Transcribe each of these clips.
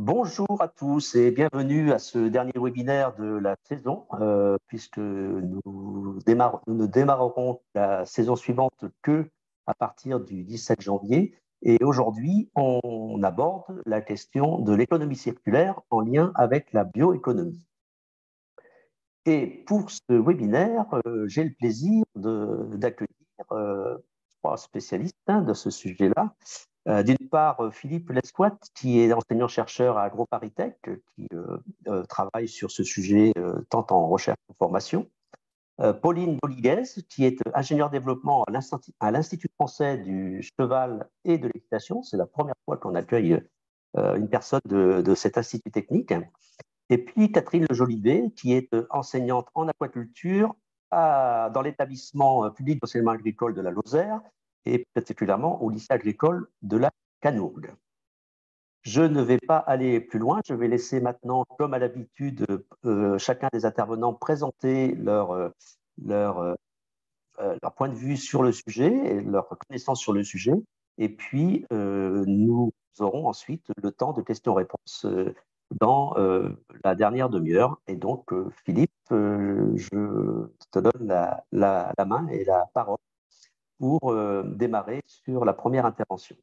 Bonjour à tous et bienvenue à ce dernier webinaire de la saison, puisque nous ne démarrerons la saison suivante que à partir du 17 janvier. Et aujourd'hui, on aborde la question de l'économie circulaire en lien avec la bioéconomie. Et pour ce webinaire, j'ai le plaisir d'accueillir trois spécialistes de ce sujet-là. D'une part, Philippe Lesquat, qui est enseignant-chercheur à AgroParisTech, qui travaille sur ce sujet tant en recherche qu'en formation. Pauline Boliguez, qui est ingénieure développement à l'Institut français du cheval et de l'équitation. C'est la première fois qu'on accueille une personne de cet institut technique. Et puis Catherine Le Jolivet, qui est enseignante en aquaculture dans l'établissement public d'enseignement agricole de la Lozère et particulièrement au lycée agricole de la Canourgue. Je ne vais pas aller plus loin, je vais laisser maintenant, comme à l'habitude, chacun des intervenants présenter leur point de vue sur le sujet et leur connaissance sur le sujet. Et puis, nous aurons ensuite le temps de questions-réponses dans la dernière demi-heure. Et donc, Philippe, je te donne la main et la parole pour démarrer sur la première intervention.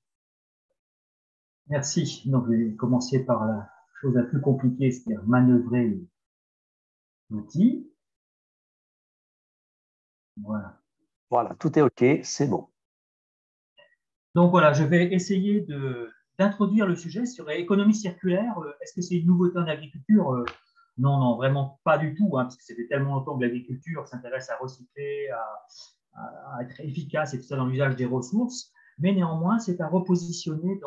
Merci. Donc, je vais commencer par la chose la plus compliquée, c'est-à-dire manœuvrer l'outil. Voilà. Voilà, tout est OK, c'est bon. Donc, voilà, je vais essayer d'introduire le sujet sur l'économie circulaire. Est-ce que c'est une nouveauté en agriculture? Non, non, vraiment pas du tout, parce que ça fait tellement longtemps que l'agriculture s'intéresse à recycler, à être efficace et tout ça dans l'usage des ressources. Mais néanmoins, c'est à repositionner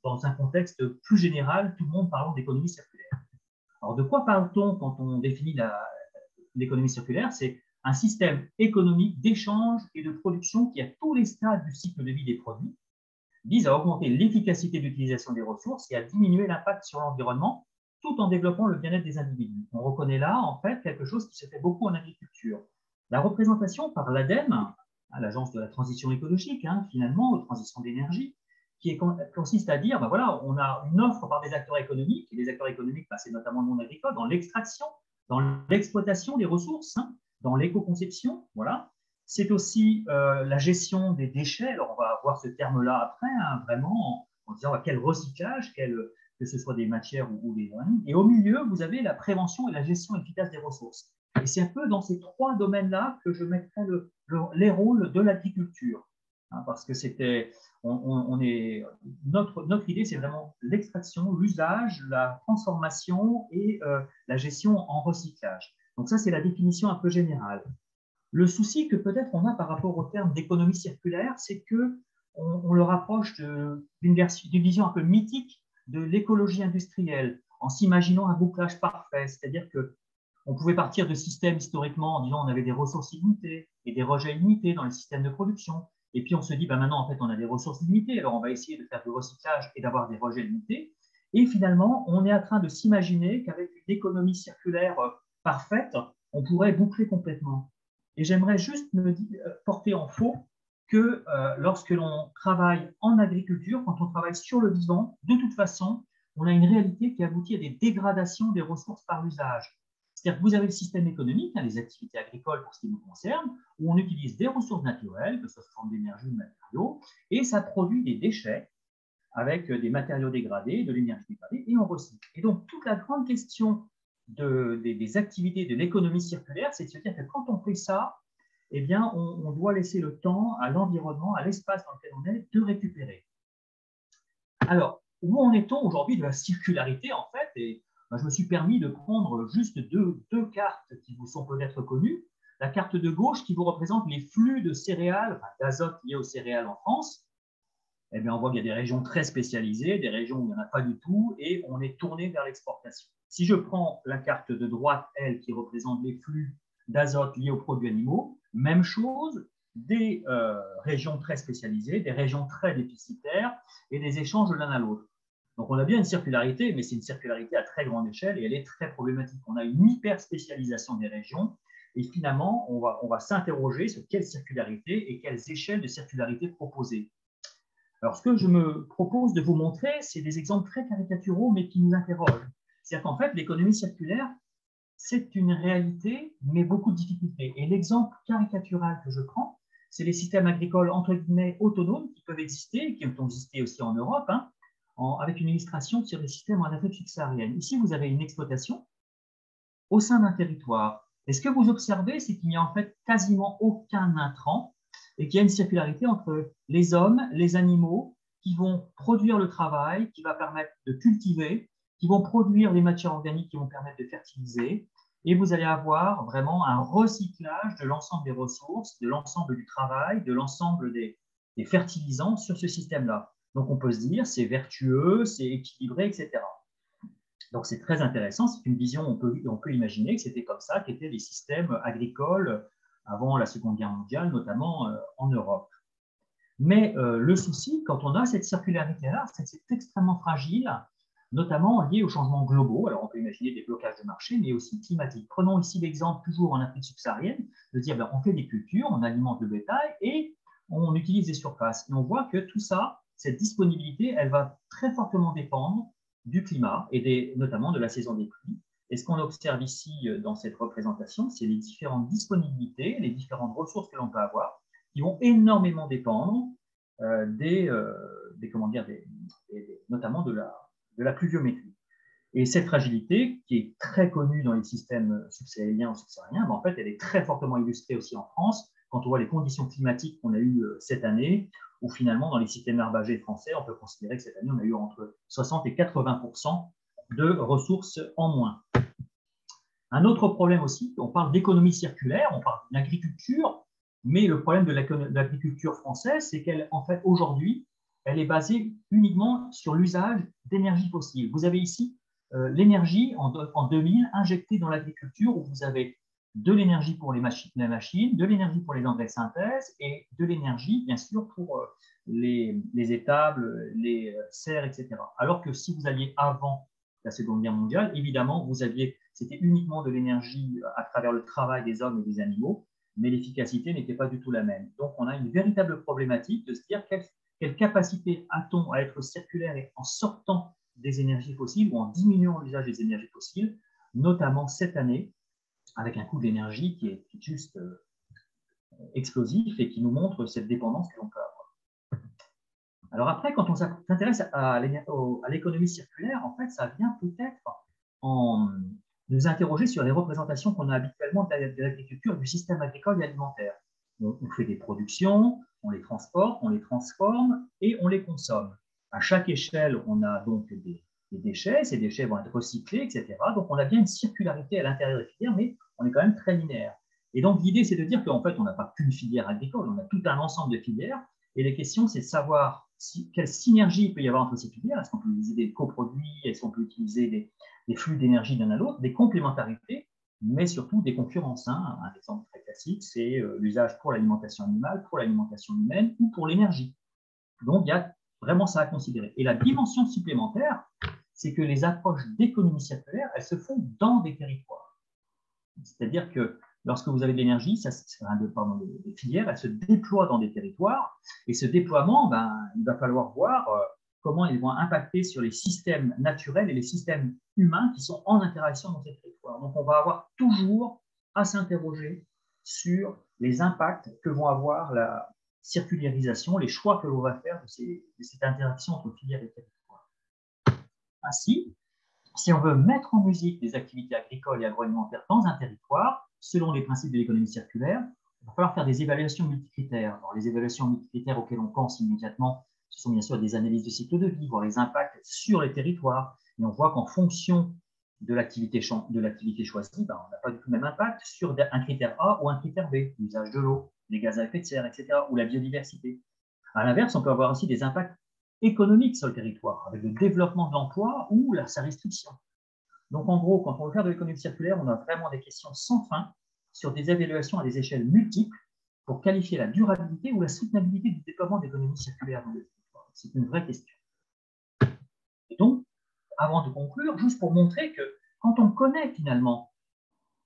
dans un contexte plus général, tout le monde parlant d'économie circulaire. Alors, de quoi parle-t-on quand on définit l'économie circulaire? C'est un système économique d'échange et de production qui, à tous les stades du cycle de vie des produits, vise à augmenter l'efficacité d'utilisation des ressources et à diminuer l'impact sur l'environnement, tout en développant le bien-être des individus. On reconnaît là, en fait, quelque chose qui se fait beaucoup en agriculture. La représentation par l'ADEME, l'Agence de la transition écologique, finalement, transition d'énergie, qui consiste à dire, voilà, on a une offre par des acteurs économiques, et les acteurs économiques, c'est notamment le monde agricole, dans l'extraction, dans l'exploitation des ressources, dans l'éco-conception, voilà. C'est aussi la gestion des déchets. Alors, on va voir ce terme-là après, vraiment, en disant quel recyclage, que ce soit des matières ou des graines. Et au milieu, vous avez la prévention et la gestion efficace des ressources. Et c'est un peu dans ces trois domaines-là que je mettrai les rôles de l'agriculture. Parce que notre idée, c'est vraiment l'extraction, l'usage, la transformation et la gestion en recyclage. Donc ça, c'est la définition un peu générale. Le souci que peut-être on a par rapport au terme d'économie circulaire, c'est qu'on le rapproche d'une vision un peu mythique de l'écologie industrielle, en s'imaginant un bouclage parfait, c'est-à-dire qu'on pouvait partir de systèmes historiquement en disant on avait des ressources limitées et des rejets limités dans les systèmes de production. Et puis on se dit, maintenant, en fait, on a des ressources limitées, alors on va essayer de faire du recyclage et d'avoir des rejets limités. Et finalement, on est en train de s'imaginer qu'avec une économie circulaire parfaite, on pourrait boucler complètement. Et j'aimerais juste porter en faux que lorsque l'on travaille en agriculture, quand on travaille sur le vivant, de toute façon, on a une réalité qui aboutit à des dégradations des ressources par l'usage. C'est-à-dire que vous avez le système économique, les activités agricoles pour ce qui nous concerne, où on utilise des ressources naturelles, que ce soit sous forme d'énergie ou de matériaux, et ça produit des déchets avec des matériaux dégradés, de l'énergie dégradée, et on recycle. Et donc, toute la grande question des activités de l'économie circulaire, c'est de se dire que quand on fait ça, eh bien, on doit laisser le temps à l'environnement, à l'espace dans lequel on est, de récupérer. Alors, où en est-on aujourd'hui de la circularité, en fait? Et je me suis permis de prendre juste deux cartes qui vous sont peut-être connues. La carte de gauche qui vous représente les flux de céréales, d'azote liés aux céréales en France. Eh bien, on voit qu'il y a des régions très spécialisées, des régions où il n'y en a pas du tout, et on est tourné vers l'exportation. Si je prends la carte de droite, elle, qui représente les flux d'azote liés aux produits animaux, même chose, des régions très spécialisées, des régions très déficitaires et des échanges de l'un à l'autre. Donc, on a bien une circularité, mais c'est une circularité à très grande échelle et elle est très problématique. On a une hyper-spécialisation des régions et finalement, on va s'interroger sur quelle circularité et quelles échelles de circularité proposer. Alors, ce que je me propose de vous montrer, c'est des exemples très caricaturaux, mais qui nous interrogent. C'est-à-dire qu'en fait, l'économie circulaire, c'est une réalité, mais beaucoup de difficultés. Et l'exemple caricatural que je prends, c'est les systèmes agricoles, entre guillemets, autonomes qui peuvent exister, qui ont existé aussi en Europe, hein, avec une illustration sur les systèmes en Afrique subsaharienne. Ici, vous avez une exploitation au sein d'un territoire. Et ce que vous observez, c'est qu'il n'y a en fait quasiment aucun intrant et qu'il y a une circularité entre les hommes, les animaux, qui vont produire le travail, qui va permettre de cultiver, qui vont produire les matières organiques qui vont permettre de fertiliser. Et vous allez avoir vraiment un recyclage de l'ensemble des ressources, de l'ensemble du travail, de l'ensemble des fertilisants sur ce système-là. Donc on peut se dire, c'est vertueux, c'est équilibré, etc. Donc c'est très intéressant, c'est une vision, on peut imaginer que c'était comme ça qu'étaient les systèmes agricoles avant la Seconde Guerre mondiale, notamment en Europe. Mais le souci, quand on a cette circularité-là, c'est que c'est extrêmement fragile, notamment lié aux changements globaux. Alors on peut imaginer des blocages de marché, mais aussi climatiques. Prenons ici l'exemple, toujours en Afrique subsaharienne, de dire ben, on fait des cultures, on alimente le bétail et on utilise des surfaces. Et on voit que tout ça, cette disponibilité, elle va très fortement dépendre du climat et notamment de la saison des pluies. Et ce qu'on observe ici dans cette représentation, c'est les différentes disponibilités, les différentes ressources que l'on peut avoir, qui vont énormément dépendre notamment de la pluviométrie. Et cette fragilité, qui est très connue dans les systèmes subsahéliens ou subsahariens, ben en fait, elle est très fortement illustrée aussi en France, quand on voit les conditions climatiques qu'on a eues cette année, où finalement, dans les systèmes herbagers français, on peut considérer que cette année, on a eu entre 60 et 80% de ressources en moins. Un autre problème aussi, on parle d'économie circulaire, on parle d'agriculture, mais le problème de l'agriculture française, c'est qu'elle, en fait, aujourd'hui, elle est basée uniquement sur l'usage d'énergie fossile. Vous avez ici l'énergie en 2000 injectée dans l'agriculture, où vous avez de l'énergie pour les machines, de l'énergie pour les engrais de synthèse et de l'énergie, bien sûr, pour les étables, les serres, etc. Alors que si vous alliez avant la Seconde Guerre mondiale, évidemment, c'était uniquement de l'énergie à travers le travail des hommes et des animaux, mais l'efficacité n'était pas du tout la même. Donc, on a une véritable problématique de se dire quelle capacité a-t-on à être circulaire en sortant des énergies fossiles ou en diminuant l'usage des énergies fossiles, notamment cette année, avec un coût d'énergie qui est juste explosif et qui nous montre cette dépendance que l'on peut avoir. Alors après, quand on s'intéresse à l'économie circulaire, en fait, ça vient peut-être en nous interroger sur les représentations qu'on a habituellement de l'agriculture et du système agricole et alimentaire. On fait des productions, on les transporte, on les transforme et on les consomme. À chaque échelle, on a donc des déchets, ces déchets vont être recyclés, etc. Donc on a bien une circularité à l'intérieur des filières, mais on est quand même très linéaire. Et donc l'idée, c'est de dire qu'en fait, on n'a pas qu'une filière agricole, on a tout un ensemble de filières. Et les questions, c'est de savoir quelle synergie il peut y avoir entre ces filières. Est-ce qu'on peut utiliser des coproduits? Est-ce qu'on peut utiliser des flux d'énergie d'un à l'autre, des complémentarités, mais surtout des concurrences. Hein. Un exemple très classique, c'est l'usage pour l'alimentation animale, pour l'alimentation humaine ou pour l'énergie. Donc, il y a vraiment ça à considérer. Et la dimension supplémentaire, c'est que les approches d'économie circulaire, elles se font dans des territoires. C'est-à-dire que lorsque vous avez de l'énergie, des filières, elles se déploient dans des territoires. Et ce déploiement, il va falloir voir comment ils vont impacter sur les systèmes naturels et les systèmes humains qui sont en interaction dans ces territoires. Donc, on va avoir toujours à s'interroger sur les impacts que vont avoir la circularisation, les choix que l'on va faire de cette interaction entre filières et territoires. Ainsi, si on veut mettre en musique des activités agricoles et agroalimentaires dans un territoire, selon les principes de l'économie circulaire, il va falloir faire des évaluations multicritères. Alors, les évaluations multicritères auxquelles on pense immédiatement, ce sont bien sûr des analyses de cycle de vie, voir les impacts sur les territoires. Et on voit qu'en fonction de l'activité choisie, on n'a pas du tout le même impact sur un critère A ou un critère B, l'usage de l'eau, les gaz à effet de serre, etc., ou la biodiversité. À l'inverse, on peut avoir aussi des impacts économique sur le territoire, avec le développement de l'emploi ou sa restriction. Donc, en gros, quand on veut faire de l'économie circulaire, on a vraiment des questions sans fin sur des évaluations à des échelles multiples pour qualifier la durabilité ou la soutenabilité du déploiement de l'économie circulaire dans le territoire. C'est une vraie question. Et donc, avant de conclure, juste pour montrer que quand on connaît finalement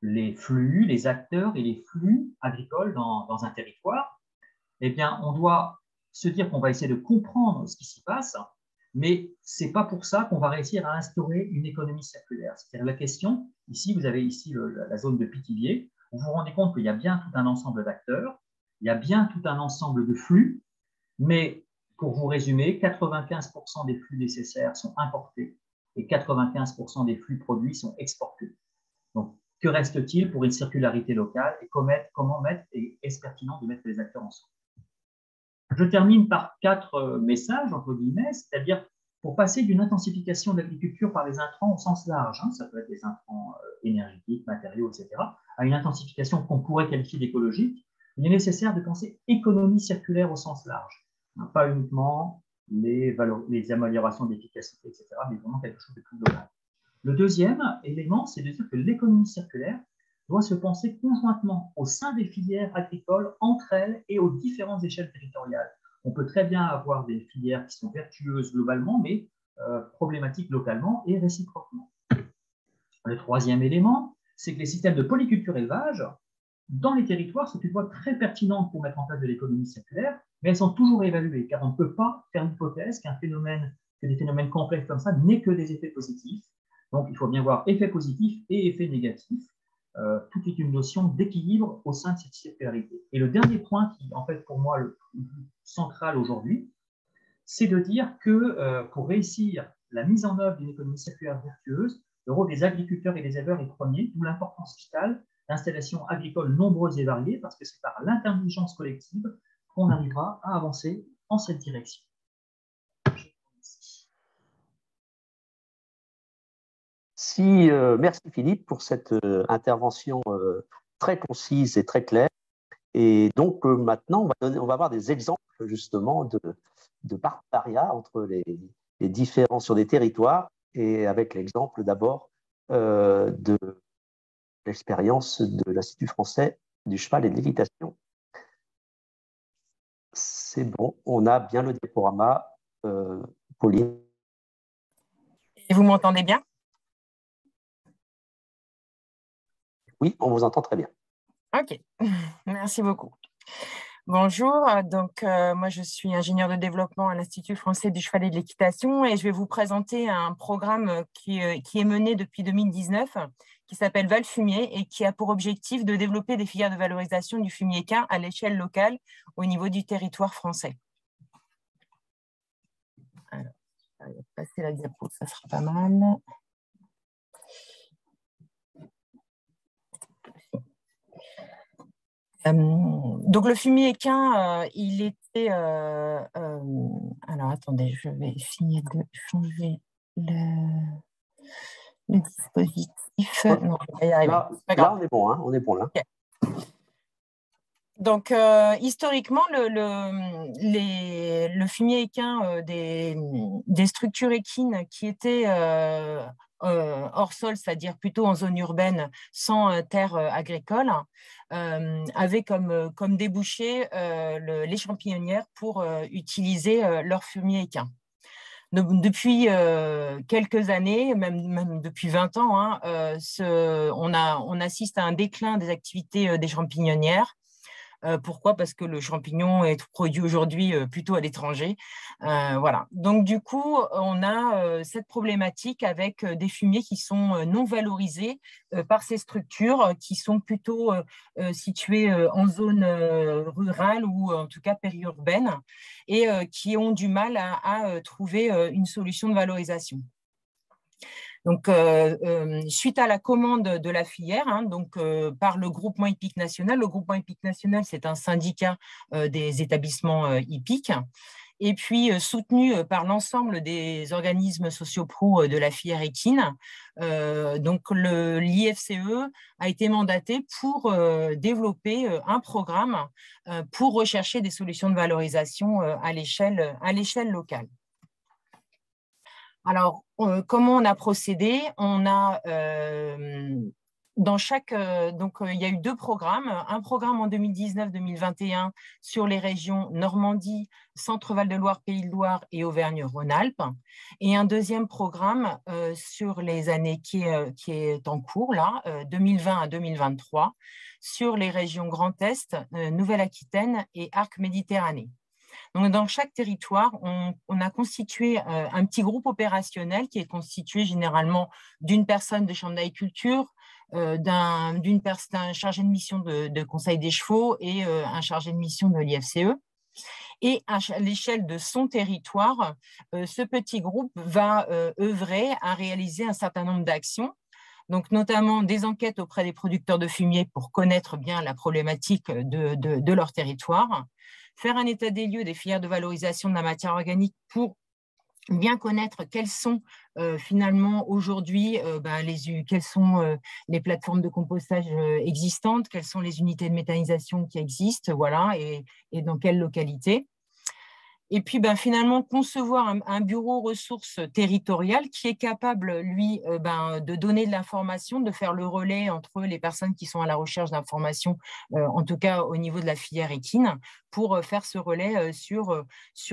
les flux, les acteurs et les flux agricoles dans un territoire, eh bien, on doit se dire qu'on va essayer de comprendre ce qui s'y passe, mais ce n'est pas pour ça qu'on va réussir à instaurer une économie circulaire. C'est-à-dire la question, ici, vous avez ici la zone de Pithiviers, vous vous rendez compte qu'il y a bien tout un ensemble d'acteurs, il y a bien tout un ensemble de flux, mais pour vous résumer, 95% des flux nécessaires sont importés et 95% des flux produits sont exportés. Donc, que reste-t-il pour une circularité locale et comment mettre, et est-ce pertinent de mettre les acteurs ensemble? Je termine par 4 messages, entre guillemets, c'est-à-dire pour passer d'une intensification de l'agriculture par les intrants au sens large, ça peut être les intrants énergétiques, matériaux, etc., à une intensification qu'on pourrait qualifier d'écologique, il est nécessaire de penser économie circulaire au sens large, pas uniquement les améliorations d'efficacité, etc., mais vraiment quelque chose de plus global. Le deuxième élément, c'est de dire que l'économie circulaire doit se penser conjointement au sein des filières agricoles, entre elles et aux différentes échelles territoriales. On peut très bien avoir des filières qui sont vertueuses globalement, mais problématiques localement et réciproquement. Le troisième élément, c'est que les systèmes de polyculture-élevage, dans les territoires, sont une voie très pertinente pour mettre en place de l'économie circulaire, mais elles sont toujours évaluées, car on ne peut pas faire l'hypothèse que des phénomènes complexes comme ça n'aient que des effets positifs. Donc, il faut bien voir effet positif et effet négatif. Tout est une notion d'équilibre au sein de cette circularité. Et le dernier point qui, en fait, pour moi, le plus central aujourd'hui, c'est de dire que pour réussir la mise en œuvre d'une économie circulaire vertueuse, le rôle des agriculteurs et des éleveurs est premier, d'où l'importance vitale d'installations agricoles nombreuses et variées, parce que c'est par l'intelligence collective qu'on arrivera à avancer en cette direction. Merci Philippe pour cette intervention très concise et très claire. Et donc maintenant, on va avoir des exemples justement de partenariat entre les différents sur des territoires, et avec l'exemple d'abord de l'expérience de l'Institut français du cheval et de l'équitation. C'est bon, on a bien le diaporama, Pauline. Et vous m'entendez bien? Oui, on vous entend très bien. Ok, merci beaucoup. Bonjour, donc moi je suis ingénieure de développement à l'Institut français du cheval et de l'équitation et je vais vous présenter un programme qui est mené depuis 2019 qui s'appelle Val Fumier et qui a pour objectif de développer des filières de valorisation du fumier équin à l'échelle locale au niveau du territoire français. Alors, je vais passer la diapo, ça sera pas mal. Donc le fumier équin, il était... alors attendez, je vais essayer de changer le dispositif. Non, je vais y arriver. Là, on est bon, hein, on est bon là. Okay. Donc historiquement, le fumier équin des structures équines qui étaient hors sol, c'est-à-dire plutôt en zone urbaine, sans terre agricole, avaient comme débouché les champignonnières pour utiliser leur fumier équin. Depuis quelques années, même depuis 20 ans, hein, on assiste à un déclin des activités des champignonnières. Pourquoi? Parce que le champignon est produit aujourd'hui plutôt à l'étranger. Voilà. Donc, du coup, on a cette problématique avec des fumiers qui sont non valorisés par ces structures qui sont plutôt situées en zone rurale ou en tout cas périurbaine et qui ont du mal à trouver une solution de valorisation. Donc, suite à la commande de la filière, hein, par le groupement hippique national, le groupement hippique national, c'est un syndicat des établissements hippiques, et puis soutenu par l'ensemble des organismes sociopro de la filière équine. Donc, l'IFCE a été mandaté pour développer un programme pour rechercher des solutions de valorisation à l'échelle locale. Alors, comment on a procédé? On a dans chaque donc il y a eu 2 programmes, un programme en 2019-2021 sur les régions Normandie, Centre-Val de Loire, Pays de Loire et Auvergne-Rhône-Alpes, et un deuxième programme sur les années qui est en cours là, 2020 à 2023, sur les régions Grand Est, Nouvelle-Aquitaine et Arc Méditerranée. Donc, dans chaque territoire, on a constitué un petit groupe opérationnel qui est constitué généralement d'une personne de chambre d'agriculture, d'un chargé de mission de conseil des chevaux et un chargé de mission de l'IFCE. Et à l'échelle de son territoire, ce petit groupe va œuvrer à réaliser un certain nombre d'actions, donc notamment des enquêtes auprès des producteurs de fumier pour connaître bien la problématique de leur territoire, faire un état des lieux des filières de valorisation de la matière organique pour bien connaître quelles sont finalement aujourd'hui quelles sont les plateformes de compostage existantes, quelles sont les unités de méthanisation qui existent, voilà, et dans quelle localité. Et puis, finalement, concevoir un bureau ressources territoriales qui est capable, lui, de donner de l'information, de faire le relais entre les personnes qui sont à la recherche d'informations, en tout cas au niveau de la filière équine, pour faire ce relais sur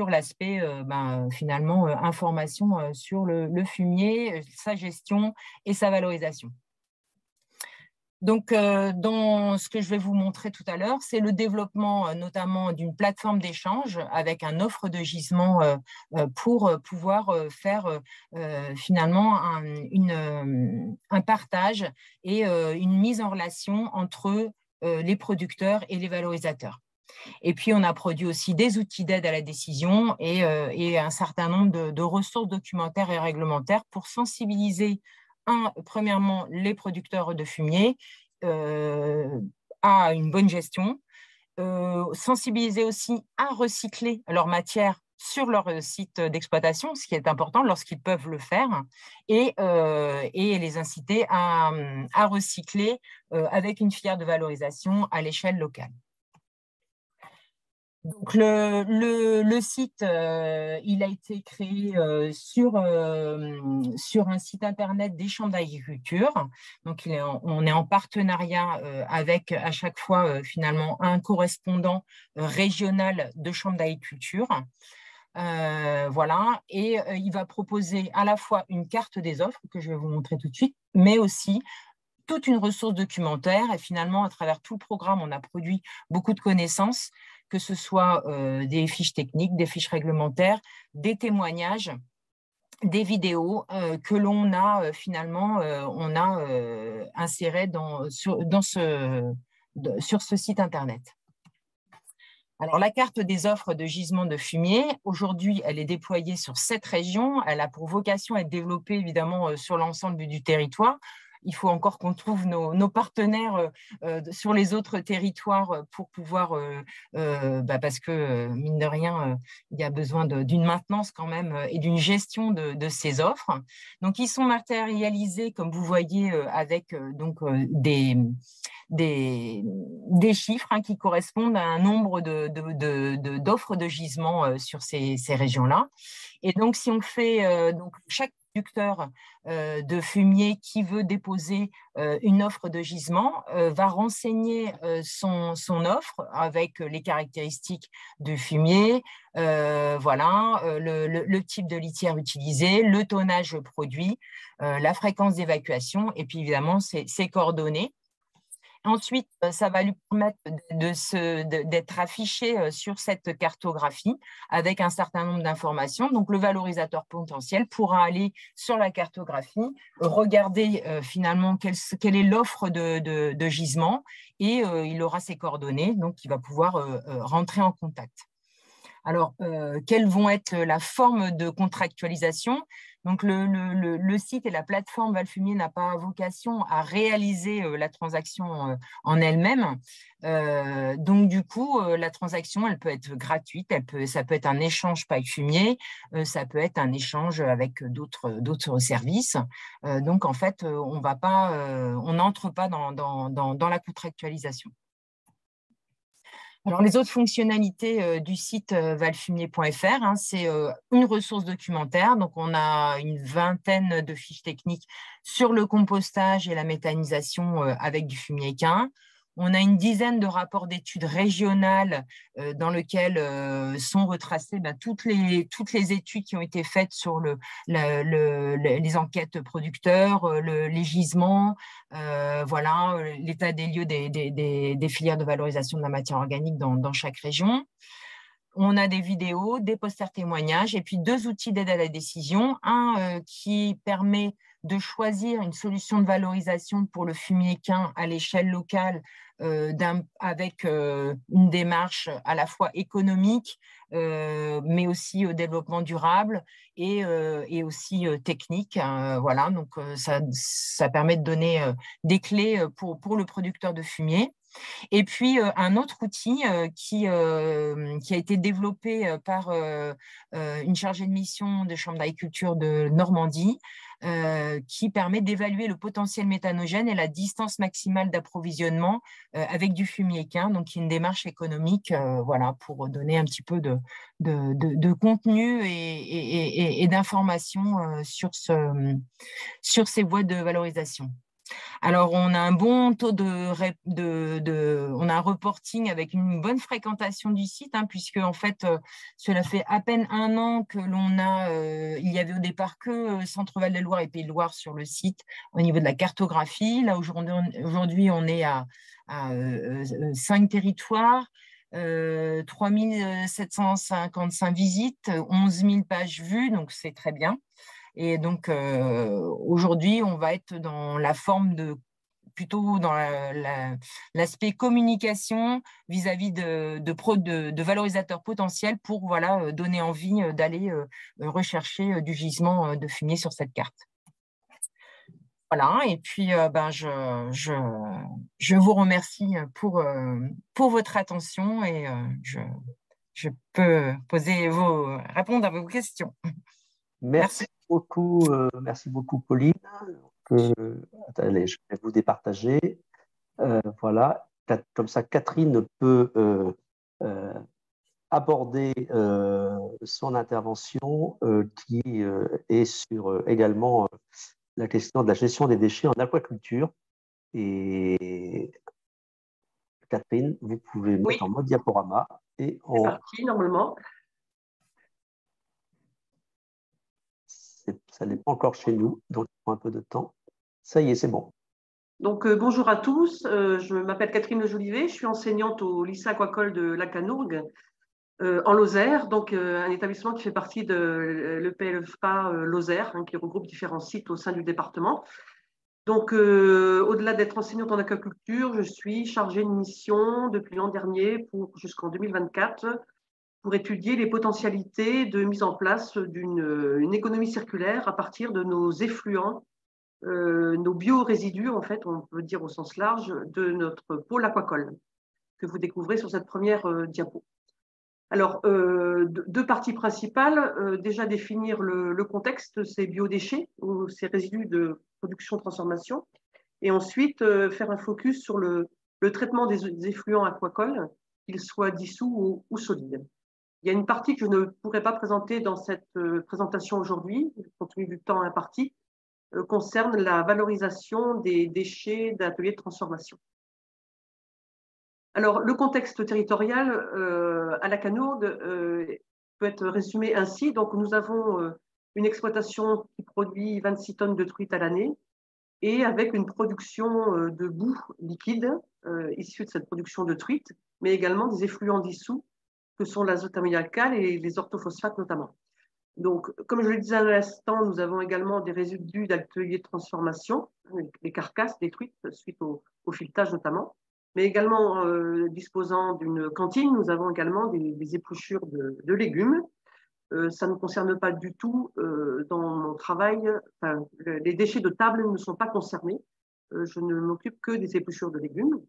l'aspect, finalement, information sur le fumier, sa gestion et sa valorisation. Donc, dans ce que je vais vous montrer tout à l'heure, c'est le développement notamment d'une plateforme d'échange avec un offre de gisement pour pouvoir faire finalement un partage et une mise en relation entre les producteurs et les valorisateurs. Et puis, on a produit aussi des outils d'aide à la décision et un certain nombre de ressources documentaires et réglementaires pour sensibiliser premièrement, les producteurs de fumier à une bonne gestion, sensibiliser aussi à recycler leur matière sur leur site d'exploitation, ce qui est important lorsqu'ils peuvent le faire, et les inciter à recycler avec une filière de valorisation à l'échelle locale. Donc, le site, il a été créé sur un site internet des chambres d'agriculture. Donc, on est en partenariat avec à chaque fois finalement un correspondant régional de chambre d'agriculture. Voilà, et il va proposer à la fois une carte des offres que je vais vous montrer tout de suite, mais aussi toute une ressource documentaire. Et finalement, à travers tout le programme, on a produit beaucoup de connaissances, que ce soit des fiches techniques, des fiches réglementaires, des témoignages, des vidéos que l'on a finalement insérées sur ce site internet. Alors, la carte des offres de gisement de fumier, aujourd'hui, elle est déployée sur 7 régions. Elle a pour vocation à être développée évidemment sur l'ensemble du territoire. Il faut encore qu'on trouve nos partenaires sur les autres territoires pour pouvoir, parce que, mine de rien, il y a besoin d'une maintenance quand même et d'une gestion de ces offres. Donc, ils sont matérialisés, comme vous voyez, avec des chiffres qui correspondent à un nombre d'offres de gisement sur ces régions-là. Et donc, si on fait chaque producteur de fumier qui veut déposer une offre de gisement va renseigner son offre avec les caractéristiques du fumier, le type de litière utilisée, le tonnage produit, la fréquence d'évacuation et puis évidemment ses coordonnées. Ensuite, ça va lui permettre d'être affiché sur cette cartographie avec un certain nombre d'informations. Donc, le valorisateur potentiel pourra aller sur la cartographie, regarder finalement quelle est l'offre de gisement et il aura ses coordonnées, donc il va pouvoir rentrer en contact. Alors, quelles vont être la forme de contractualisation? Donc, le site et la plateforme Valfumier n'a pas vocation à réaliser la transaction en elle-même. Donc, du coup, la transaction, elle peut être gratuite, ça peut être un échange paille fumier, ça peut être un échange avec d'autres services. Donc, en fait, on n'entre pas dans la contractualisation. Alors, les autres fonctionnalités du site valfumier.fr, c'est une ressource documentaire. Donc, on a une vingtaine de fiches techniques sur le compostage et la méthanisation avec du fumier équin. On a une dizaine de rapports d'études régionales dans lesquels sont retracées toutes les études qui ont été faites sur les enquêtes producteurs, les gisements, l'état des lieux des filières de valorisation de la matière organique dans chaque région. On a des vidéos, des posters témoignages et puis 2 outils d'aide à la décision. Un qui permet de choisir une solution de valorisation pour le fumier équin à l'échelle locale avec une démarche à la fois économique, mais aussi au développement durable et aussi technique. Voilà, donc ça permet de donner des clés pour le producteur de fumier. Et puis, un autre outil qui a été développé par une chargée de mission de Chambre d'agriculture de Normandie, qui permet d'évaluer le potentiel méthanogène et la distance maximale d'approvisionnement avec du fumier équin, donc une démarche économique, voilà, pour donner un petit peu de contenu et d'informations sur ces voies de valorisation. Alors, on a un bon taux on a un reporting avec une bonne fréquentation du site, hein, puisque en fait, cela fait à peine 1 an que il y avait au départ que Centre-Val de Loire et Pays de Loire sur le site au niveau de la cartographie. Là, aujourd'hui, on est à 5 territoires. 3755 visites, 11 000 pages vues, donc c'est très bien. Et donc, aujourd'hui, on va être dans la forme plutôt dans l'aspect communication vis-à-vis de valorisateurs potentiels pour voilà, donner envie d'aller rechercher du gisement de fumier sur cette carte. Voilà, et puis je vous remercie pour votre attention et je peux répondre à vos questions. Merci beaucoup, Pauline. Allez, je vais vous départager. Voilà, comme ça, Catherine peut aborder son intervention qui est sur également la question de la gestion des déchets en aquaculture. Et Catherine, vous pouvez mettre en mode diaporama. C'est parti, normalement. Ça n'est pas encore chez nous, donc il faut un peu de temps. Ça y est, c'est bon. Donc, bonjour à tous. Je m'appelle Catherine Lejolivet. Je suis enseignante au lycée aquacole de Lacanourgue, en Lozère, donc un établissement qui fait partie de l'EPLFA Lozère, hein, qui regroupe différents sites au sein du département. Donc, au-delà d'être enseignante en aquaculture, je suis chargée de mission depuis l'an dernier jusqu'en 2024 pour étudier les potentialités de mise en place d'une économie circulaire à partir de nos effluents, nos biorésidus, en fait, on peut dire au sens large, de notre pôle aquacole, que vous découvrez sur cette première diapo. Alors, 2 parties principales. Déjà définir le contexte de ces biodéchets ou ces résidus de production-transformation. Et ensuite, faire un focus sur le traitement des effluents aquacoles, qu'ils soient dissous ou solides. Il y a une partie que je ne pourrais pas présenter dans cette présentation aujourd'hui, compte tenu du temps imparti, concerne la valorisation des déchets d'ateliers de transformation. Alors, le contexte territorial à Lacanourgue peut être résumé ainsi. Donc, nous avons une exploitation qui produit 26 tonnes de truites à l'année et avec une production de boue liquide issue de cette production de truites, mais également des effluents dissous que sont l'azote ammoniacal et les orthophosphates notamment. Donc, comme je le disais à l'instant, nous avons également des résidus d'ateliers de transformation, les carcasses des truites suite au filetage notamment, mais également disposant d'une cantine, nous avons également des épluchures de légumes. Ça ne concerne pas du tout dans mon travail, enfin, les déchets de table ne sont pas concernés. Je ne m'occupe que des épluchures de légumes.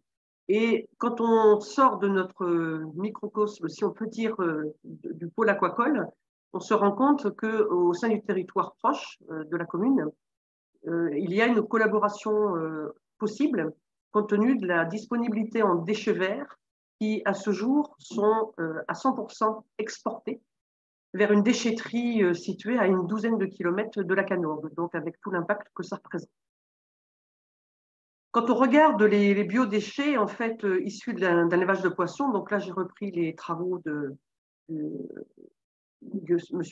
Et quand on sort de notre microcosme, si on peut dire, du pôle aquacole, on se rend compte qu'au sein du territoire proche de la commune, il y a une collaboration possible compte tenu de la disponibilité en déchets verts qui, à ce jour, sont à 100% exportés vers une déchetterie située à une douzaine de kilomètres de Lacanourgue, donc avec tout l'impact que ça représente. Quand on regarde les biodéchets, en fait, issus d'un élevage de poissons, donc là, j'ai repris les travaux de M.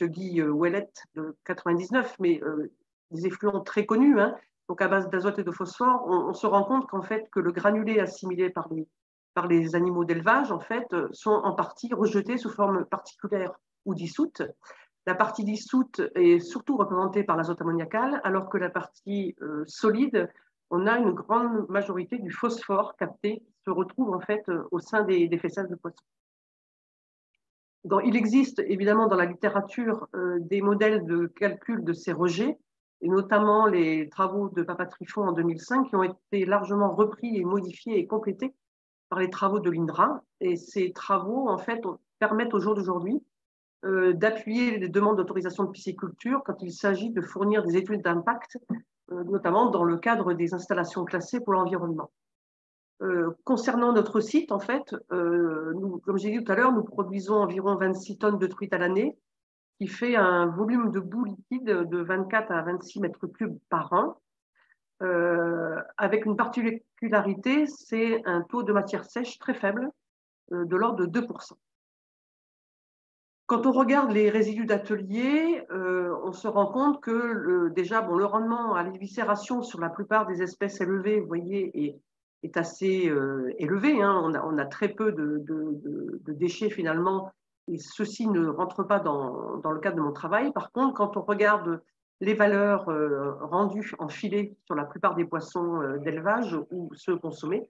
Guy Ouellette de 99, mais des effluents très connus, hein, donc à base d'azote et de phosphore, on se rend compte qu'en fait, que le granulé assimilé par par les animaux d'élevage, en fait, sont en partie rejetés sous forme particulière ou dissoute. La partie dissoute est surtout représentée par l'azote ammoniacal, alors que la partie solide, on a une grande majorité du phosphore capté qui se retrouve en fait au sein des fesses de poisson. Donc, il existe évidemment dans la littérature des modèles de calcul de ces rejets, et notamment les travaux de Papa Trifon en 2005 qui ont été largement repris et modifiés et complétés par les travaux de l'INRA. Et ces travaux, en fait, permettent au jour d'aujourd'hui d'appuyer les demandes d'autorisation de pisciculture quand il s'agit de fournir des études d'impact, notamment dans le cadre des installations classées pour l'environnement. Concernant notre site, en fait, nous, comme j'ai dit tout à l'heure, nous produisons environ 26 tonnes de truites à l'année, qui fait un volume de boue liquide de 24 à 26 mètres cubes par an. Avec une particularité, c'est un taux de matière sèche très faible, de l'ordre de 2%. Quand on regarde les résidus d'atelier, on se rend compte que déjà, bon, le rendement à l'éviscération sur la plupart des espèces élevées, vous voyez, est assez élevé. Hein. On a très peu de déchets finalement, et ceci ne rentre pas dans le cadre de mon travail. Par contre, quand on regarde les valeurs rendues en filet sur la plupart des poissons d'élevage ou ceux consommés,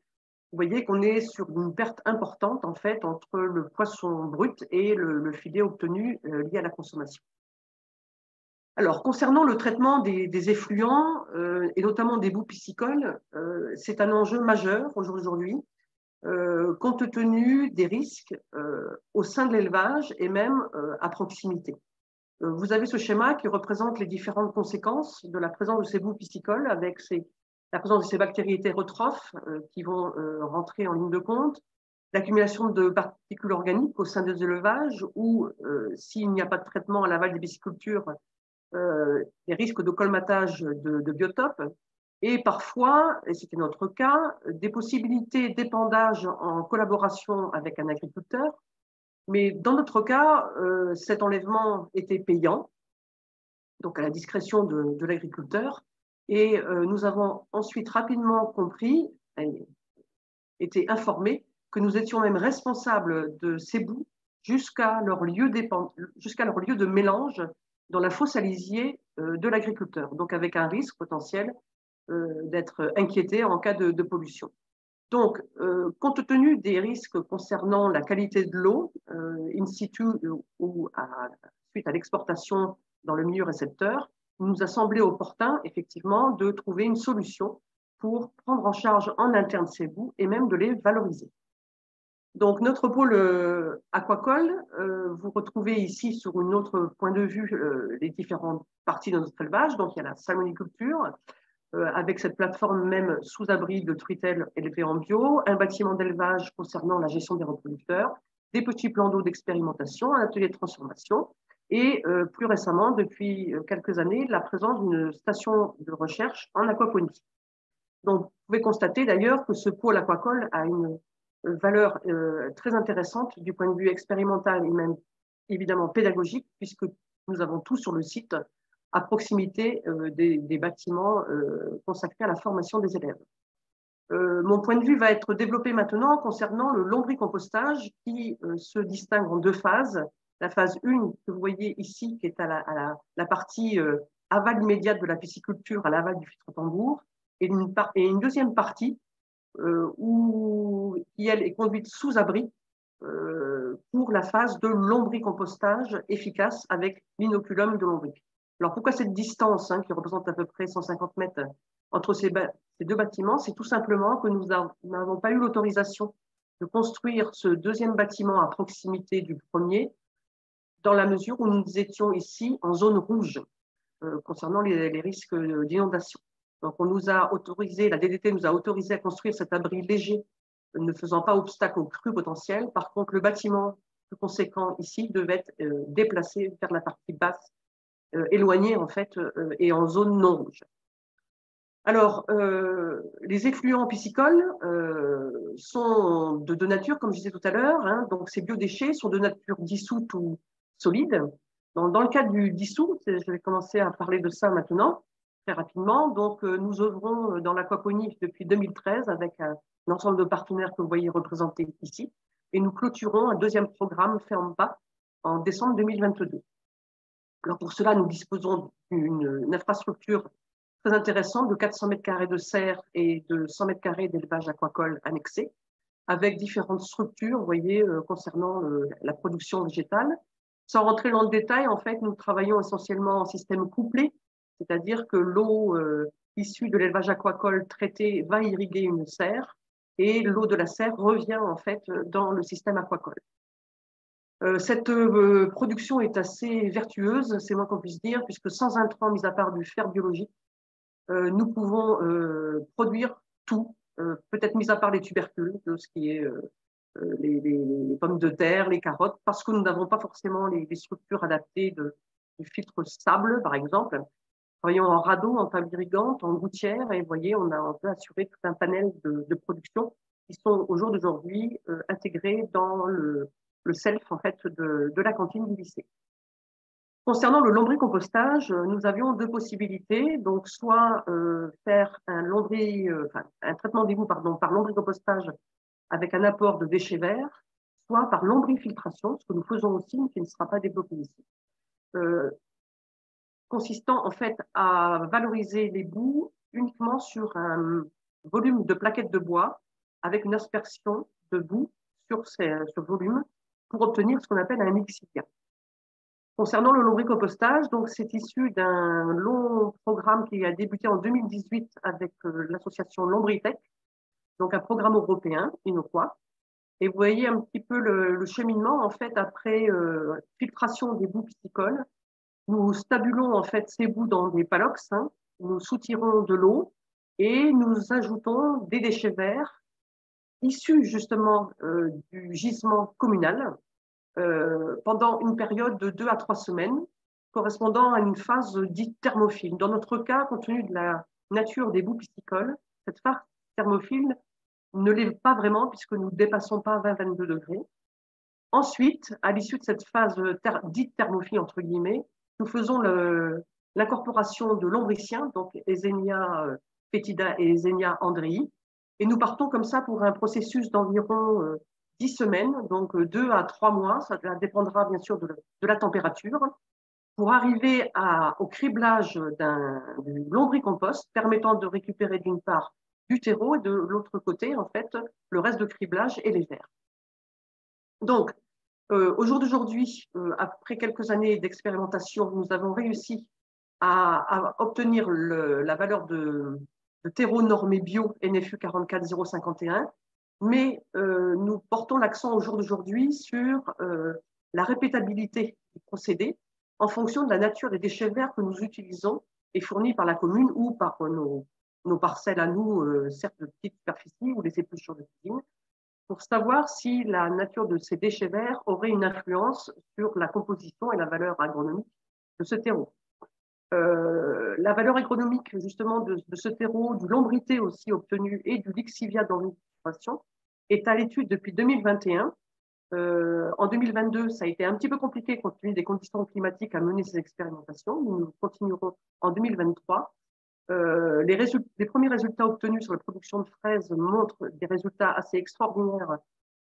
vous voyez qu'on est sur une perte importante en fait entre le poisson brut et le filet obtenu lié à la consommation. Alors, concernant le traitement des effluents et notamment des boues piscicoles, c'est un enjeu majeur aujourd'hui, compte tenu des risques au sein de l'élevage et même à proximité. Vous avez ce schéma qui représente les différentes conséquences de la présence de ces boues piscicoles avec la présence de ces bactéries hétérotrophes qui vont rentrer en ligne de compte, l'accumulation de particules organiques au sein des élevages ou, s'il n'y a pas de traitement à l'aval des piscicultures, les risques de colmatage de biotopes et parfois, et c'était notre cas, des possibilités d'épandage en collaboration avec un agriculteur. Mais dans notre cas, cet enlèvement était payant, donc à la discrétion de l'agriculteur. Et nous avons ensuite rapidement compris, été informés, que nous étions même responsables de ces boues jusqu'à leur lieu de mélange dans la fosse à lisier de l'agriculteur, donc avec un risque potentiel d'être inquiété en cas de pollution. Donc, compte tenu des risques concernant la qualité de l'eau, in situ ou suite à l'exportation dans le milieu récepteur, il nous a semblé opportun, effectivement, de trouver une solution pour prendre en charge en interne ces boues et même de les valoriser. Donc, notre pôle aquacole, vous retrouvez ici sur un autre point de vue les différentes parties de notre élevage. Donc, il y a la salmoniculture, avec cette plateforme même sous abri de truitelles élevées en bio, un bâtiment d'élevage concernant la gestion des reproducteurs, des petits plans d'eau d'expérimentation, un atelier de transformation et plus récemment, depuis quelques années, la présence d'une station de recherche en aquaponie. Donc, vous pouvez constater d'ailleurs que ce pôle aquacole a une valeur très intéressante du point de vue expérimental et même évidemment pédagogique, puisque nous avons tout sur le site à proximité des bâtiments consacrés à la formation des élèves. Mon point de vue va être développé maintenant concernant le lombricompostage qui se distingue en deux phases. La phase 1 que vous voyez ici, qui est à la partie aval immédiate de la pisciculture, à l'aval du filtre tambour, et une deuxième partie qui, elle, est conduite sous abri pour la phase de lombricompostage efficace avec l'inoculum de lombric. Alors, pourquoi cette distance qui représente à peu près 150 mètres entre ces deux bâtiments? C'est tout simplement que nous n'avons pas eu l'autorisation de construire ce deuxième bâtiment à proximité du premier, dans la mesure où nous étions ici en zone rouge concernant les risques d'inondation. Donc, on nous a autorisé, la DDT nous a autorisé à construire cet abri léger, ne faisant pas obstacle aux crues potentielles. Par contre, le bâtiment plus conséquent ici devait être déplacé vers la partie basse, éloigné en fait, et en zone non rouge. Alors, les effluents piscicoles sont de nature, comme je disais tout à l'heure, donc ces biodéchets sont de nature dissoute ou solide. Dans le cas du dissous, je vais commencer à parler de ça maintenant, très rapidement. Donc, nous œuvrons dans l'aquaponie depuis 2013 avec un ensemble de partenaires que vous voyez représentés ici. Et nous clôturons un deuxième programme FERMPA en décembre 2022. Alors, pour cela, nous disposons d'une infrastructure très intéressante de 400 mètres carrés de serre et de 100 mètres carrés d'élevage aquacole annexé, avec différentes structures, vous voyez, concernant la production végétale. Sans rentrer dans le détail, en fait, nous travaillons essentiellement en système couplé, c'est-à-dire que l'eau issue de l'élevage aquacole traité va irriguer une serre et l'eau de la serre revient en fait dans le système aquacole. Cette production est assez vertueuse, c'est moins qu'on puisse dire, puisque sans intrants, mis à part du fer biologique, nous pouvons produire tout, peut-être mis à part les tubercules, de ce qui est les pommes de terre, les carottes, parce que nous n'avons pas forcément les structures adaptées du filtre sable, par exemple. Nous travaillons en radeau, en table irrigante, en gouttière, et vous voyez, on peut assurer tout un panel de production qui sont au jour d'aujourd'hui intégrés dans le self en fait, de la cantine du lycée. Concernant le lombricompostage, nous avions deux possibilités, donc soit faire un traitement d'égout par lombricompostage avec un apport de déchets verts, soit par lombrifiltration, ce que nous faisons aussi, mais qui ne sera pas développé ici, consistant en fait à valoriser les boues uniquement sur un volume de plaquettes de bois avec une aspersion de boue sur ce volume pour obtenir ce qu'on appelle un mixivia. Concernant le lombricompostage, donc c'est issu d'un long programme qui a débuté en 2018 avec l'association Lombritech, donc un programme européen, innoquois. Et vous voyez un petit peu le cheminement, en fait, après filtration des boues piscicoles. Nous stabulons, en fait, ces boues dans des palox, hein, nous soutirons de l'eau et nous ajoutons des déchets verts issus, justement, du gisement communal pendant une période de 2 à 3 semaines, correspondant à une phase dite thermophile. Dans notre cas, compte tenu de la nature des boues piscicoles, cette phase thermophile ne l'est pas vraiment puisque nous ne dépassons pas 20-22 degrés. Ensuite, à l'issue de cette phase dite thermophile, entre guillemets, nous faisons l'incorporation de lombriciens, donc Eisenia fetida et Eisenia andrei, et nous partons comme ça pour un processus d'environ 10 semaines, donc 2 à 3 mois, ça dépendra bien sûr de la température, pour arriver au criblage du lombricompost permettant de récupérer d'une part du terreau et de l'autre côté, en fait, le reste de criblage et les vers. Donc, au jour d'aujourd'hui, après quelques années d'expérimentation, nous avons réussi à obtenir la valeur de terreau normé bio NFU 44051, mais nous portons l'accent au jour d'aujourd'hui sur la répétabilité du procédé en fonction de la nature des déchets verts que nous utilisons et fournis par la commune ou par nos parcelles à nous, certes de petites superficies ou les épluchures de cuisine, pour savoir si la nature de ces déchets verts aurait une influence sur la composition et la valeur agronomique de ce terreau. La valeur agronomique justement de ce terreau, du lombrité aussi obtenu et du lixivia dans l'ultimisation est à l'étude depuis 2021. En 2022, ça a été un petit peu compliqué compte tenu des conditions climatiques à mener ces expérimentations. Nous continuerons en 2023. Les premiers résultats obtenus sur la production de fraises montrent des résultats assez extraordinaires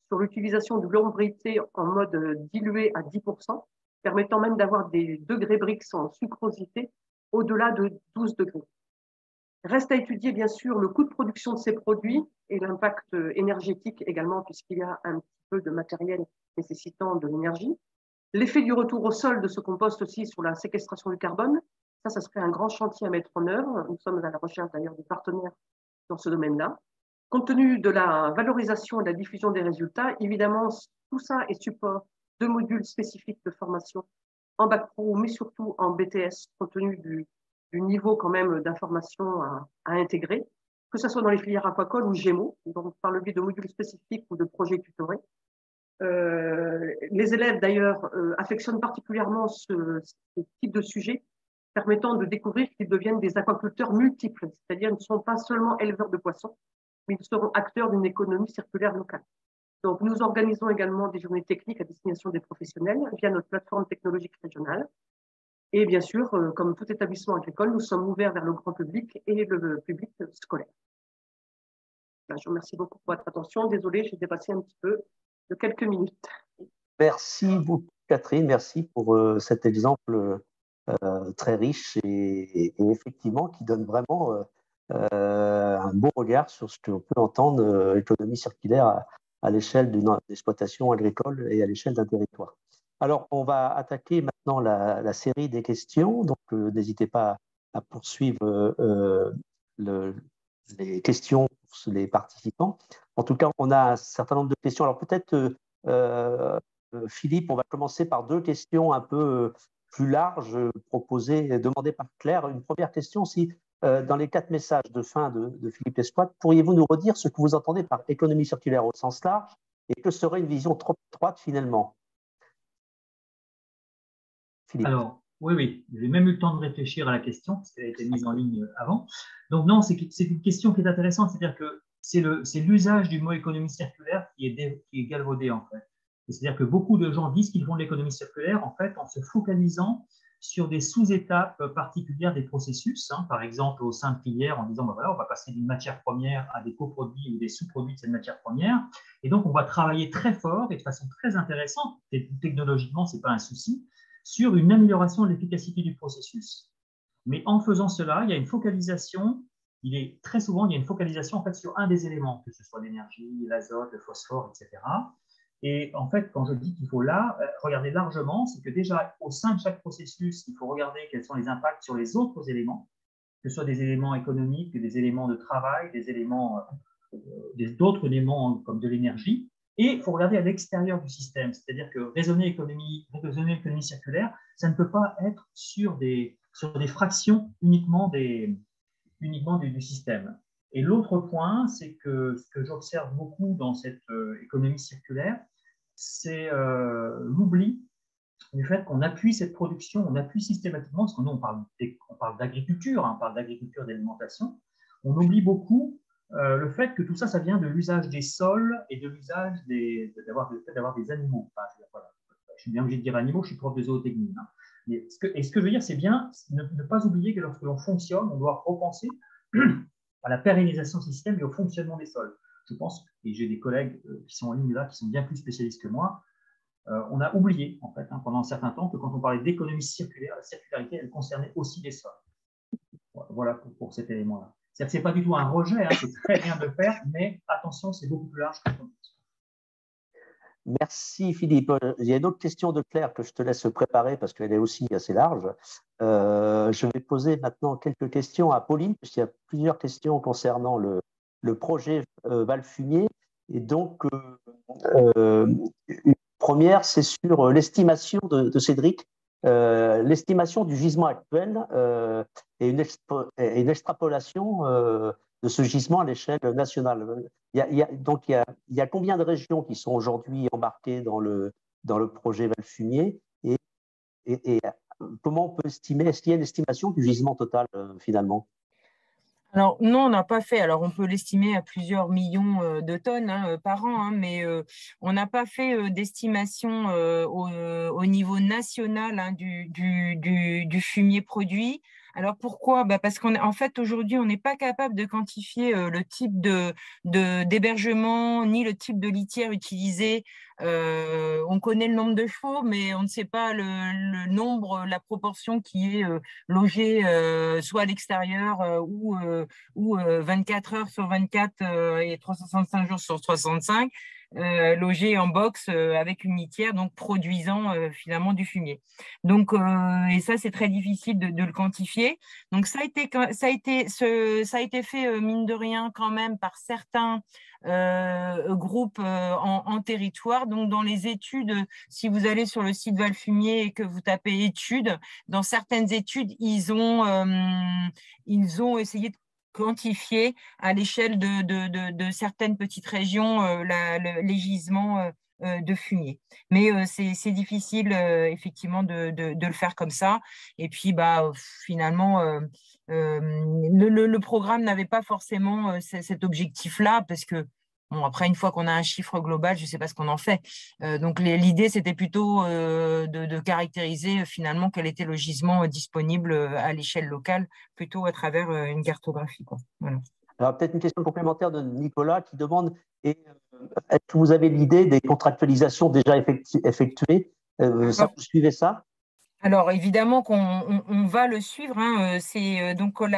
sur l'utilisation du lombrité en mode dilué à 10%, permettant même d'avoir des degrés Brix en sucrosité au-delà de 12 degrés. Reste à étudier, bien sûr, le coût de production de ces produits et l'impact énergétique également, puisqu'il y a un petit peu de matériel nécessitant de l'énergie. L'effet du retour au sol de ce compost aussi sur la séquestration du carbone. Ça serait un grand chantier à mettre en œuvre. Nous sommes à la recherche d'ailleurs de partenaires dans ce domaine-là. Compte tenu de la valorisation et de la diffusion des résultats, évidemment, tout ça est support de modules spécifiques de formation en bac pro, mais surtout en BTS, compte tenu du niveau quand même d'information à intégrer, que ce soit dans les filières aquacoles ou Gémeaux, donc par le biais de modules spécifiques ou de projets tutorés. Les élèves d'ailleurs affectionnent particulièrement ce type de sujet, permettant de découvrir qu'ils deviennent des aquaculteurs multiples, c'est-à-dire qu'ils ne sont pas seulement éleveurs de poissons, mais ils seront acteurs d'une économie circulaire locale. Donc, nous organisons également des journées techniques à destination des professionnels via notre plateforme technologique régionale. Et bien sûr, comme tout établissement agricole, nous sommes ouverts vers le grand public et le public scolaire. Je vous remercie beaucoup pour votre attention. Désolée, j'ai dépassé un petit peu de quelques minutes. Merci beaucoup, Catherine. Merci pour cet exemple très riche et effectivement qui donne vraiment un beau regard sur ce qu'on peut entendre économie circulaire à l'échelle d'une exploitation agricole et à l'échelle d'un territoire. Alors, on va attaquer maintenant la série des questions. Donc, n'hésitez pas à poursuivre les questions pour les participants. En tout cas, on a un certain nombre de questions. Alors, peut-être, Philippe, on va commencer par deux questions un peu plus larges proposées, demandées par Claire. Une première question, si dans les 4 messages de fin de Philippe Espoit, pourriez-vous nous redire ce que vous entendez par économie circulaire au sens large et que serait une vision trop étroite finalement? Philippe. Alors, oui, j'ai même eu le temps de réfléchir à la question, parce qu'elle a été mise en ligne avant. Donc non, c'est une question qui est intéressante, c'est-à-dire que c'est l'usage du mot économie circulaire qui est galvaudé en fait. C'est-à-dire que beaucoup de gens disent qu'ils font de l'économie circulaire en fait en se focalisant sur des sous-étapes particulières des processus, hein, par exemple au sein de filières en disant ben voilà, on va passer d'une matière première à des coproduits ou des sous-produits de cette matière première, et donc on va travailler très fort et de façon très intéressante, et technologiquement c'est pas un souci, sur une amélioration de l'efficacité du processus. Mais en faisant cela, il y a une focalisation, très souvent, il y a une focalisation en fait, sur un des éléments, que ce soit l'énergie, l'azote, le phosphore, etc. Et en fait, quand je dis qu'il faut là regarder largement, c'est que déjà, au sein de chaque processus, il faut regarder quels sont les impacts sur les autres éléments, que ce soit des éléments économiques, des éléments de travail, des éléments, d'autres éléments comme de l'énergie. Et il faut regarder à l'extérieur du système, c'est-à-dire que raisonner économie circulaire, ça ne peut pas être sur des fractions uniquement du système. Et l'autre point, c'est que ce que j'observe beaucoup dans cette économie circulaire, c'est l'oubli du fait qu'on appuie cette production, on appuie systématiquement, parce que nous, on parle d'agriculture, hein, on parle d'agriculture d'alimentation, on oublie beaucoup le fait que tout ça, ça vient de l'usage des sols et de l'usage d'avoir des animaux. Enfin, voilà. Je suis bien obligé de dire animaux, je suis prof de zootechnie. Hein. Mais ce que je veux dire, c'est bien ne pas oublier que lorsque l'on fonctionne, on doit repenser à la pérennisation du système et au fonctionnement des sols. Je pense, et j'ai des collègues qui sont en ligne là, qui sont bien plus spécialistes que moi, on a oublié, en fait, hein, pendant un certain temps, que quand on parlait d'économie circulaire, la circularité, elle concernait aussi les sols. Voilà pour cet élément-là. C'est-à-dire que ce n'est pas du tout un rejet, hein, c'est très bien de le faire, mais attention, c'est beaucoup plus large que ça. Merci Philippe. Il y a une autre question de Claire que je te laisse préparer parce qu'elle est aussi assez large. Je vais poser maintenant quelques questions à Pauline, puisqu'il y a plusieurs questions concernant le projet Valfumier. Et donc, une première, c'est sur l'estimation de Cédric, l'estimation du gisement actuel et une extrapolation de ce gisement à l'échelle nationale. Donc, il y a combien de régions qui sont aujourd'hui embarquées dans le projet Valfumier et comment on peut estimer, est-ce qu'il y a une estimation du gisement total finalement? Alors, non, on n'a pas fait. Alors, on peut l'estimer à plusieurs millions de tonnes par an, hein, mais on n'a pas fait d'estimation au niveau national hein, du fumier produit. Alors, pourquoi? Parce qu'en fait, aujourd'hui, on n'est pas capable de quantifier le type d'hébergement ni le type de litière utilisé. On connaît le nombre de chevaux, mais on ne sait pas le nombre, la proportion qui est logée soit à l'extérieur ou 24 heures sur 24 et 365 jours sur 365, logé en box avec une litière, donc produisant finalement du fumier. Donc, et ça, c'est très difficile de le quantifier. Donc, ça a été fait, mine de rien, quand même, par certains groupes en territoire. Donc, dans les études, si vous allez sur le site Valfumier et que vous tapez études, dans certaines études, ils ont essayé de quantifier à l'échelle de certaines petites régions les gisements de fumier. Mais c'est difficile effectivement de le faire comme ça. Et puis finalement, le programme n'avait pas forcément cet objectif-là parce que Bon, après, une fois qu'on a un chiffre global, je ne sais pas ce qu'on en fait. Donc, l'idée, c'était plutôt de caractériser finalement quel était le gisement disponible à l'échelle locale, plutôt à travers une cartographie, quoi. Voilà. Alors, peut-être une question complémentaire de Nicolas qui demande est-ce que vous avez l'idée des contractualisations déjà effectuées? Ça, vous suivez ça? Alors évidemment qu'on va le suivre, hein, c'est donc on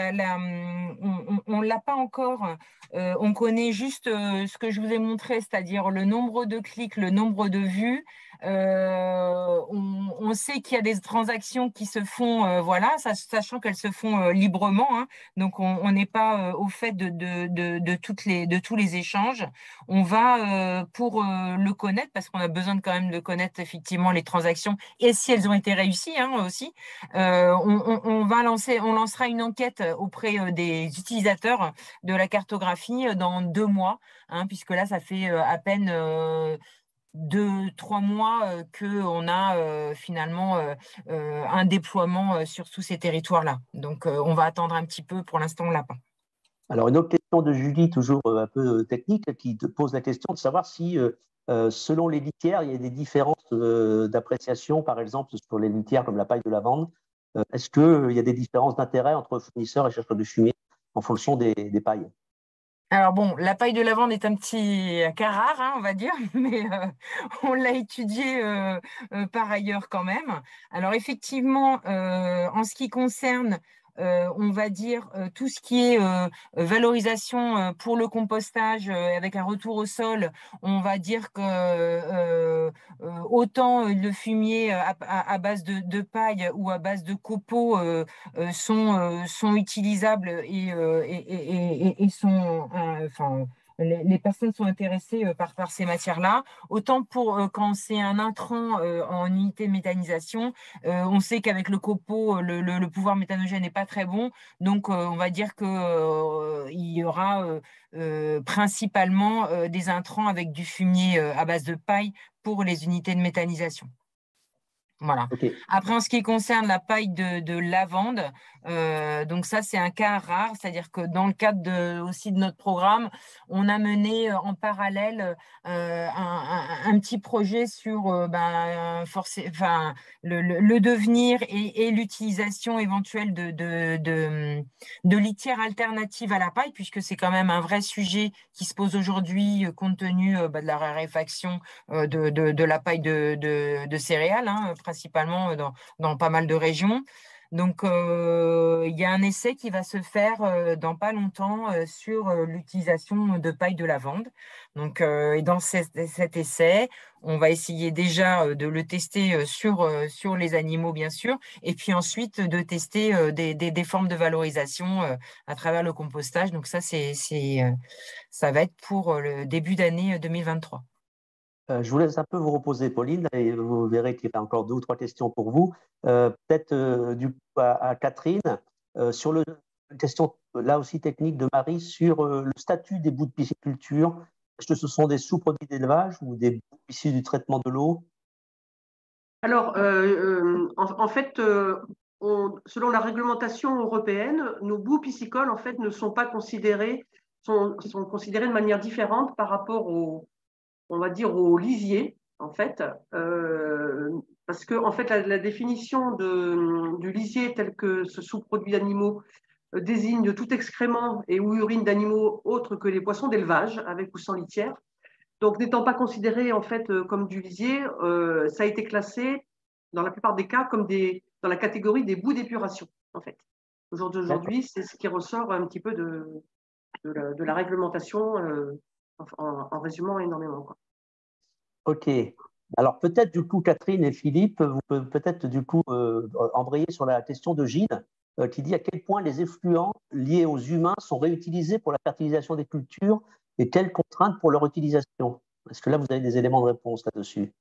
l'a pas encore. On connaît juste ce que je vous ai montré, c'est-à-dire le nombre de clics, le nombre de vues. On sait qu'il y a des transactions qui se font, voilà, sachant qu'elles se font librement, hein, donc on n'est pas au fait de tous les échanges. On va pour le connaître, parce qu'on a besoin quand même de connaître effectivement les transactions et si elles ont été réussies, hein, aussi. On lancera une enquête auprès des utilisateurs de la cartographie dans 2 mois, hein, puisque là, ça fait à peine 2, 3 mois qu'on a finalement un déploiement sur tous ces territoires-là. Donc, on va attendre un petit peu. Pour l'instant, on ne l'a pas. Alors, une autre question de Julie, toujours un peu technique, qui te pose la question de savoir si, selon les litières, il y a des différences d'appréciation, par exemple, sur les litières comme la paille de lavande. Est-ce qu'il y a des différences d'intérêt entre fournisseurs et chercheurs de fumier en fonction des pailles? Alors bon, la paille de lavande est un petit cas rare, hein, on va dire, mais on l'a étudié par ailleurs quand même. Alors effectivement, en ce qui concerne, on va dire, tout ce qui est valorisation pour le compostage avec un retour au sol, on va dire que autant le fumier à base de paille ou à base de copeaux sont utilisables et sont, enfin, les personnes sont intéressées par ces matières-là. Autant pour quand c'est un intrant en unité de méthanisation, on sait qu'avec le copeau, le pouvoir méthanogène n'est pas très bon. Donc, on va dire que, il y aura principalement des intrants avec du fumier à base de paille pour les unités de méthanisation. Voilà. Ok. Après, en ce qui concerne la paille de lavande, donc ça, c'est un cas rare, c'est-à-dire que dans le cadre aussi de notre programme, on a mené en parallèle un petit projet sur enfin, le devenir et l'utilisation éventuelle de litières alternatives à la paille, puisque c'est quand même un vrai sujet qui se pose aujourd'hui compte tenu de la raréfaction de la paille de céréales, hein, principalement dans pas mal de régions. Donc, il y a un essai qui va se faire dans pas longtemps sur l'utilisation de paille de lavande. Donc, et dans cet essai, on va essayer déjà de le tester sur les animaux, bien sûr, et puis ensuite de tester des formes de valorisation à travers le compostage. Donc, ça va être pour le début d'année 2023. Je vous laisse un peu vous reposer, Pauline, et vous verrez qu'il y a encore 2 ou 3 questions pour vous. Peut-être du coup à Catherine, sur une question là aussi technique de Marie, sur le statut des boues de pisciculture. Est-ce que ce sont des sous-produits d'élevage ou des boues issues du traitement de l'eau? Alors, en fait, selon la réglementation européenne, nos boues piscicoles, en fait, ne sont pas considérées, sont considérées de manière différente par rapport on va dire, aux lisiers, en fait, parce que, en fait, la définition du lisier tel que ce sous-produit d'animaux désigne tout excrément et ou urine d'animaux autres que les poissons d'élevage, avec ou sans litière. Donc, n'étant pas considéré en fait comme du lisier, ça a été classé dans la plupart des cas comme dans la catégorie des boues d'épuration, en fait. Aujourd'hui, c'est ce qui ressort un petit peu de la réglementation, en résumant énormément, quoi. Ok. Alors peut-être du coup, Catherine et Philippe, vous pouvez peut-être du coup embrayer sur la question de Gilles, qui dit à quel point les effluents liés aux humains sont réutilisés pour la fertilisation des cultures et quelles contraintes pour leur utilisation. Est-ce que là, vous avez des éléments de réponse là-dessus?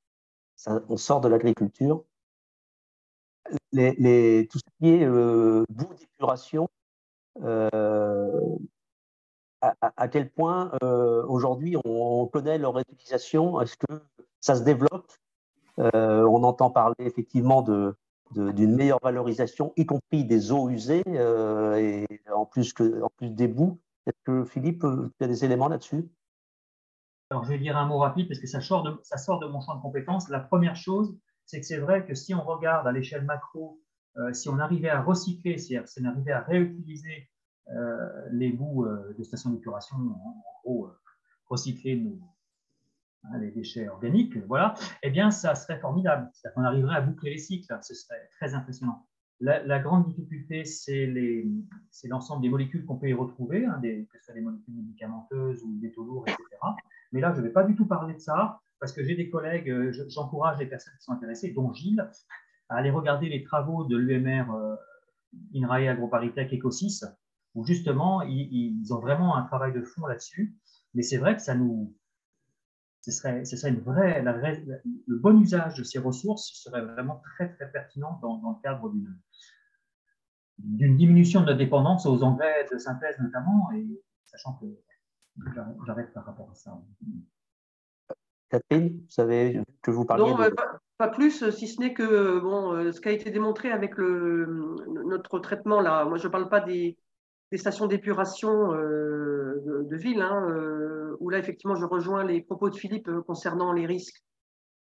On sort de l'agriculture. Tout ce qui est boue d'épuration, euh, à quel point aujourd'hui on connaît leur utilisation? Est-ce que ça se développe? On entend parler effectivement d'une meilleure valorisation, y compris des eaux usées et en plus des boues. Est-ce que Philippe, tu as des éléments là-dessus? Alors, je vais dire un mot rapide parce que ça sort de mon champ de compétences. La première chose, c'est que c'est vrai que si on regarde à l'échelle macro, si on arrivait à recycler, c'est-à-dire si on arrivait à réutiliser les bouts de stations d'épuration, en gros, recycler les déchets organiques, voilà, eh bien, ça serait formidable. C'est-à-dire qu'on arriverait à boucler les cycles. Ce serait très impressionnant. La grande difficulté, c'est l'ensemble des molécules qu'on peut y retrouver, hein, que ce soit des molécules médicamenteuses ou des métaux lourds, etc. Mais là, je ne vais pas du tout parler de ça, parce que j'ai des collègues, j'encourage les personnes qui sont intéressées, dont Gilles, à aller regarder les travaux de l'UMR INRAE AgroParisTech Ecosys, où justement, ils ont vraiment un travail de fond là-dessus. Mais c'est vrai que ce serait le bon usage de ces ressources serait vraiment très, très pertinent dans le cadre d'une diminution de notre dépendance aux engrais de synthèse notamment, et sachant que j'arrête par rapport à ça. Catherine, vous savez que vous parliez non, pas plus, si ce n'est que ce qui a été démontré avec notre traitement, là, moi je ne parle pas des stations d'épuration de ville, hein, où là effectivement je rejoins les propos de Philippe concernant les risques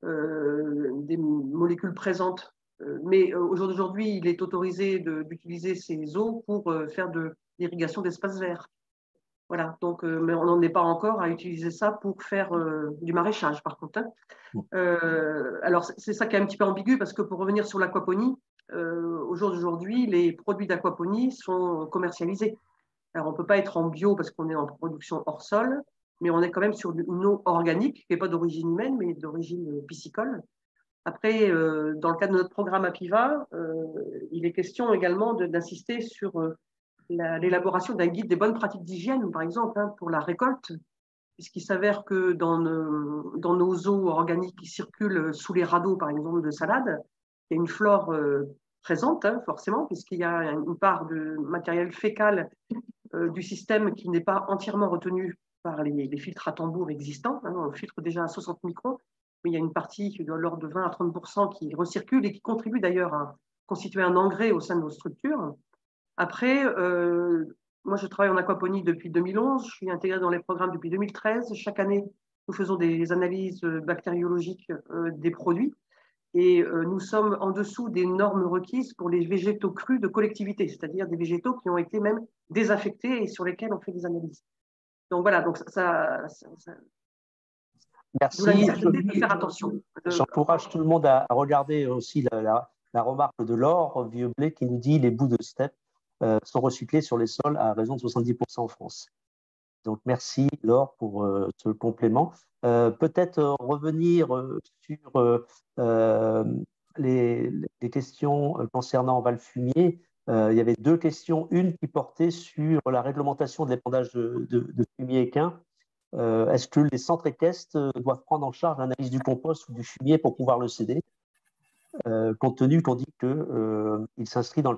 des molécules présentes. Mais aujourd'hui, il est autorisé d'utiliser ces eaux pour faire de l'irrigation d'espaces verts. Voilà, donc, mais on n'en est pas encore à utiliser ça pour faire du maraîchage, par contre. Hein. Alors, c'est ça qui est un petit peu ambigu, parce que pour revenir sur l'aquaponie, au jour d'aujourd'hui, les produits d'aquaponie sont commercialisés. Alors, on ne peut pas être en bio parce qu'on est en production hors sol, mais on est quand même sur une eau organique, qui n'est pas d'origine humaine, mais d'origine piscicole. Après, dans le cadre de notre programme APIVA, il est question également d'insister sur l'élaboration d'un guide des bonnes pratiques d'hygiène, par exemple, hein, pour la récolte, puisqu'il s'avère que dans nos eaux organiques qui circulent sous les radeaux, par exemple, de salade, il y a une flore présente, hein, forcément, puisqu'il y a une part de matériel fécal du système qui n'est pas entièrement retenu par les filtres à tambour existants. Hein, on filtre déjà à 60 microns, mais il y a une partie de l'ordre de 20 à 30% qui recircule et qui contribue d'ailleurs à constituer un engrais au sein de nos structures. Après, moi, je travaille en aquaponie depuis 2011. Je suis intégrée dans les programmes depuis 2013. Chaque année, nous faisons des analyses bactériologiques des produits et nous sommes en dessous des normes requises pour les végétaux crus de collectivité, c'est-à-dire des végétaux qui ont été même désaffectés et sur lesquels on fait des analyses. Donc voilà, donc merci. De faire attention. J'encourage tout le monde à regarder aussi la remarque de Laure Vieux-Blé qui nous dit les bouts de steppe sont recyclés sur les sols à raison de 70% en France. Donc merci Laure pour ce complément. Peut-être revenir sur les questions concernant Valfumier. Il y avait deux questions. Une qui portait sur la réglementation de l'épandage de fumier équin. Est-ce que les centres équestres doivent prendre en charge l'analyse du compost ou du fumier pour pouvoir le céder, compte tenu qu'on dit qu'il s'inscrit dans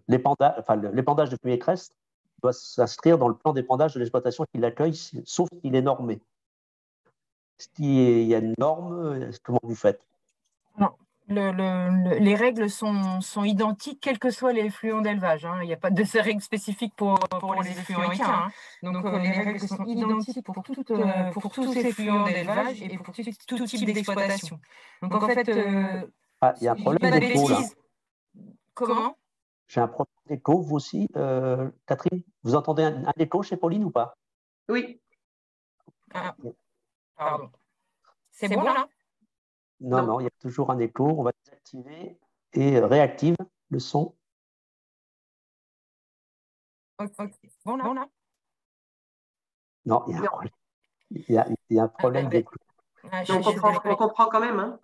l'épandage de fumier équestre doit s'inscrire dans le plan d'épandage de l'exploitation qui l'accueille, sauf s'il est normé. Est-ce qu'il y a une norme? Comment vous faites? Non. Les règles sont identiques, quels que soient les effluents d'élevage. Hein. Il n'y a pas de règles spécifiques pour les effluents équins. Hein. Donc, les règles sont identiques pour tous ces effluents d'élevage et pour tout type d'exploitation. Donc, en fait, il y a un problème d'écho là. Comment? J'ai un problème d'écho, vous aussi, Catherine. Vous entendez un écho chez Pauline ou pas? Oui. Ah, pardon. C'est bon là? Non, il y a toujours un écho. On va désactiver et réactive le son. Okay. Bon là? Non, il y a un problème. Il y a un problème d'écho. On comprend quand même. Hein.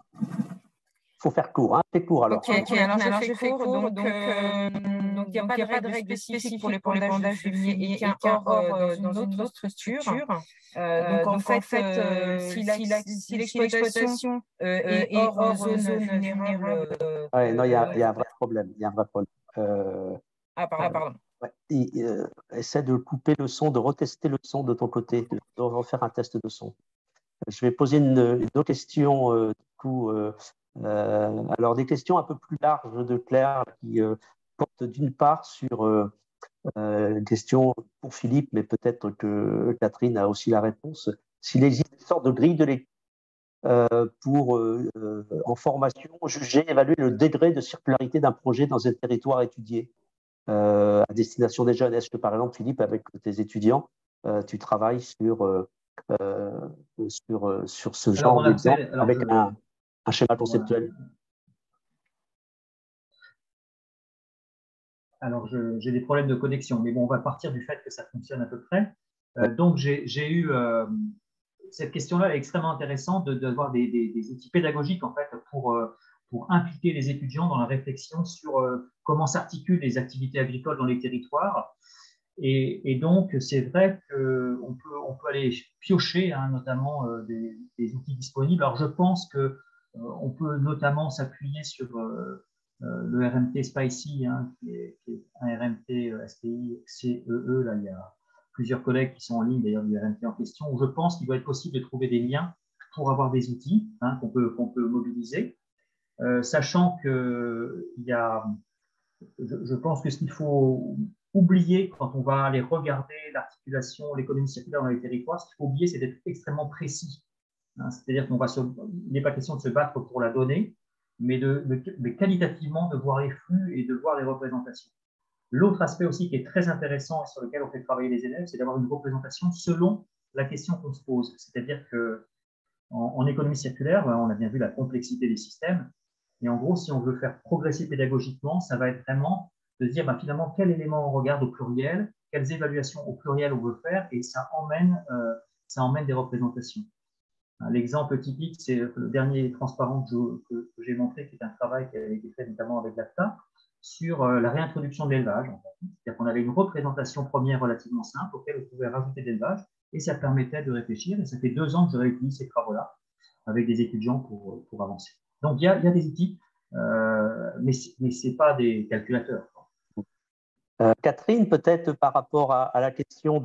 Il faut faire court, hein. Fais court alors. Ok, alors je fais court. Donc, il n'y a pas de règle spécifique pour l'épandage du fumier équin hors dans une autre structure. Donc, en fait, si l'exploitation est hors zone vulnérable. Non, il y a un vrai problème. Il y a un vrai problème. Pardon. Ouais, essaie de couper le son, de retester le son de ton côté, de refaire un test de son. Je vais poser une autre question, du coup. Alors, des questions un peu plus larges de Claire qui portent d'une part sur une question pour Philippe, mais peut-être que Catherine a aussi la réponse. s'il existe une sorte de grille de lecture pour, en formation, juger, évaluer le degré de circularité d'un projet dans un territoire étudié à destination des jeunes. Est-ce que, par exemple, Philippe, avec tes étudiants, tu travailles sur ce genre d'exemple avec un schéma conceptuel? Alors, j'ai des problèmes de connexion, mais bon, on va partir du fait que ça fonctionne à peu près. Donc, j'ai eu cette question-là est extrêmement intéressante d'avoir des outils pédagogiques en fait pour impliquer les étudiants dans la réflexion sur comment s'articulent les activités agricoles dans les territoires. Et donc, c'est vrai qu'on peut aller piocher notamment des outils disponibles. Alors, je pense qu'on peut notamment s'appuyer sur le RMT SPICY, qui est un RMT SPI CEE. Là, il y a plusieurs collègues qui sont en ligne d'ailleurs du RMT en question, où je pense qu'il doit être possible de trouver des liens pour avoir des outils qu'on peut mobiliser, sachant que je pense que ce qu'il faut oublier quand on va aller regarder l'articulation, l'économie circulaire dans les territoires, ce qu'il faut oublier, c'est d'être extrêmement précis. C'est-à-dire il n'est pas question de se battre pour la donnée, mais de qualitativement de voir les flux et de voir les représentations. L'autre aspect aussi qui est très intéressant et sur lequel on fait travailler les élèves, c'est d'avoir une représentation selon la question qu'on se pose. C'est-à-dire qu'en économie circulaire, on a bien vu la complexité des systèmes. Et en gros, si on veut faire progresser pédagogiquement, ça va être vraiment de dire finalement quel élément on regarde au pluriel, quelles évaluations au pluriel on veut faire, et ça emmène des représentations. L'exemple typique, c'est le dernier transparent que j'ai montré, qui est un travail qui a été fait notamment avec l'ACTA, sur la réintroduction de l'élevage. C'est-à-dire qu'on avait une représentation première relativement simple auquel on pouvait rajouter de l'élevage et ça permettait de réfléchir. Et ça fait 2 ans que je réutilise ces travaux-là avec des étudiants pour avancer. Donc, il y a des outils, mais ce n'est pas des calculateurs. Catherine, peut-être par rapport à la question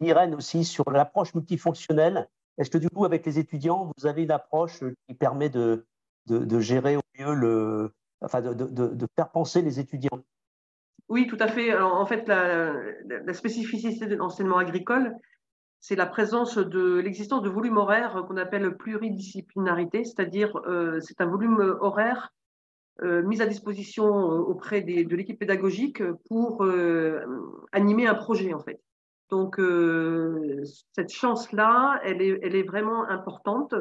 d'Irène aussi sur l'approche multifonctionnelle. Est-ce que du coup, avec les étudiants, vous avez une approche qui permet de gérer au mieux de faire penser les étudiants? Oui, tout à fait. Alors, en fait, la spécificité de l'enseignement agricole, c'est la présence l'existence de volumes horaires qu'on appelle pluridisciplinarité, c'est-à-dire c'est un volume horaire mis à disposition auprès de l'équipe pédagogique pour animer un projet, en fait. Donc, cette chance-là, elle est vraiment importante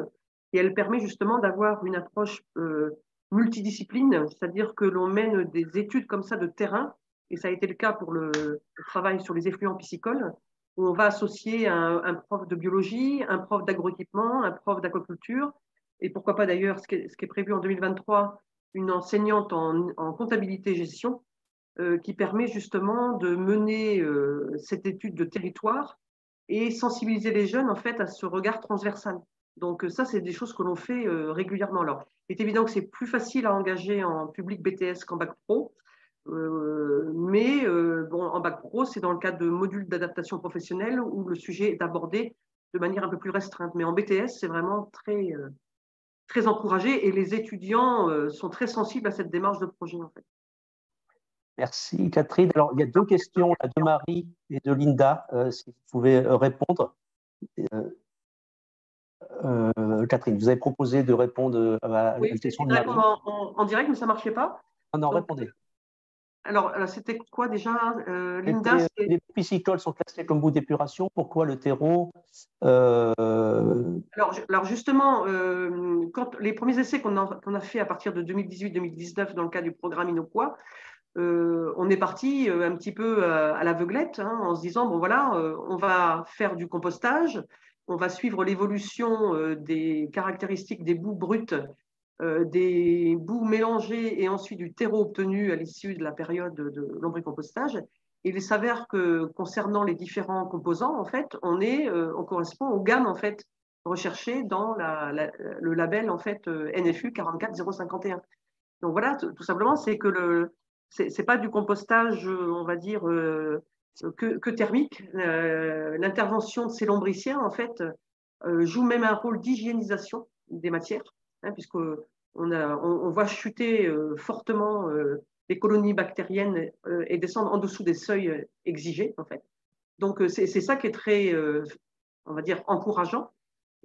et elle permet justement d'avoir une approche multidiscipline, c'est-à-dire que l'on mène des études comme ça de terrain, et ça a été le cas pour le travail sur les effluents piscicoles, où on va associer un prof de biologie, un prof d'agroéquipement, un prof d'aquaculture, et pourquoi pas d'ailleurs, ce qui est prévu en 2023, une enseignante en comptabilité-gestion, qui permet justement de mener cette étude de territoire et sensibiliser les jeunes en fait à ce regard transversal. Donc ça, c'est des choses que l'on fait régulièrement. Alors, il est évident que c'est plus facile à engager en public BTS qu'en bac pro, mais bon, en bac pro, c'est dans le cadre de modules d'adaptation professionnelle où le sujet est abordé de manière un peu plus restreinte. Mais en BTS, c'est vraiment très encouragé et les étudiants sont très sensibles à cette démarche de projet en fait. Merci Catherine. Alors, il y a 2 questions de Marie et de Linda, si vous pouvez répondre. Catherine, vous avez proposé de répondre à la question de Marie. En direct, mais ça ne marchait pas. Non, répondez. Alors c'était quoi déjà, Linda? Les boues piscicoles sont classées comme boues d'épuration. Pourquoi le terreau Alors justement, quand les premiers essais qu'on a fait à partir de 2018-2019 dans le cadre du programme Innoquois, on est parti un petit peu à l'aveuglette en se disant, bon voilà, on va faire du compostage, on va suivre l'évolution des caractéristiques des boues brutes, des boues mélangées et ensuite du terreau obtenu à l'issue de la période de lombricompostage. Et il s'avère que concernant les différents composants, en fait, on correspond aux gammes en fait recherchées dans le label en fait NFU 44051. Donc voilà, tout simplement, c'est que c'est pas du compostage, on va dire, que thermique. L'intervention de ces lombriciens, en fait, joue même un rôle d'hygiénisation des matières, puisque on voit chuter fortement les colonies bactériennes et descendent en dessous des seuils exigés, en fait. Donc, c'est ça qui est très, on va dire, encourageant.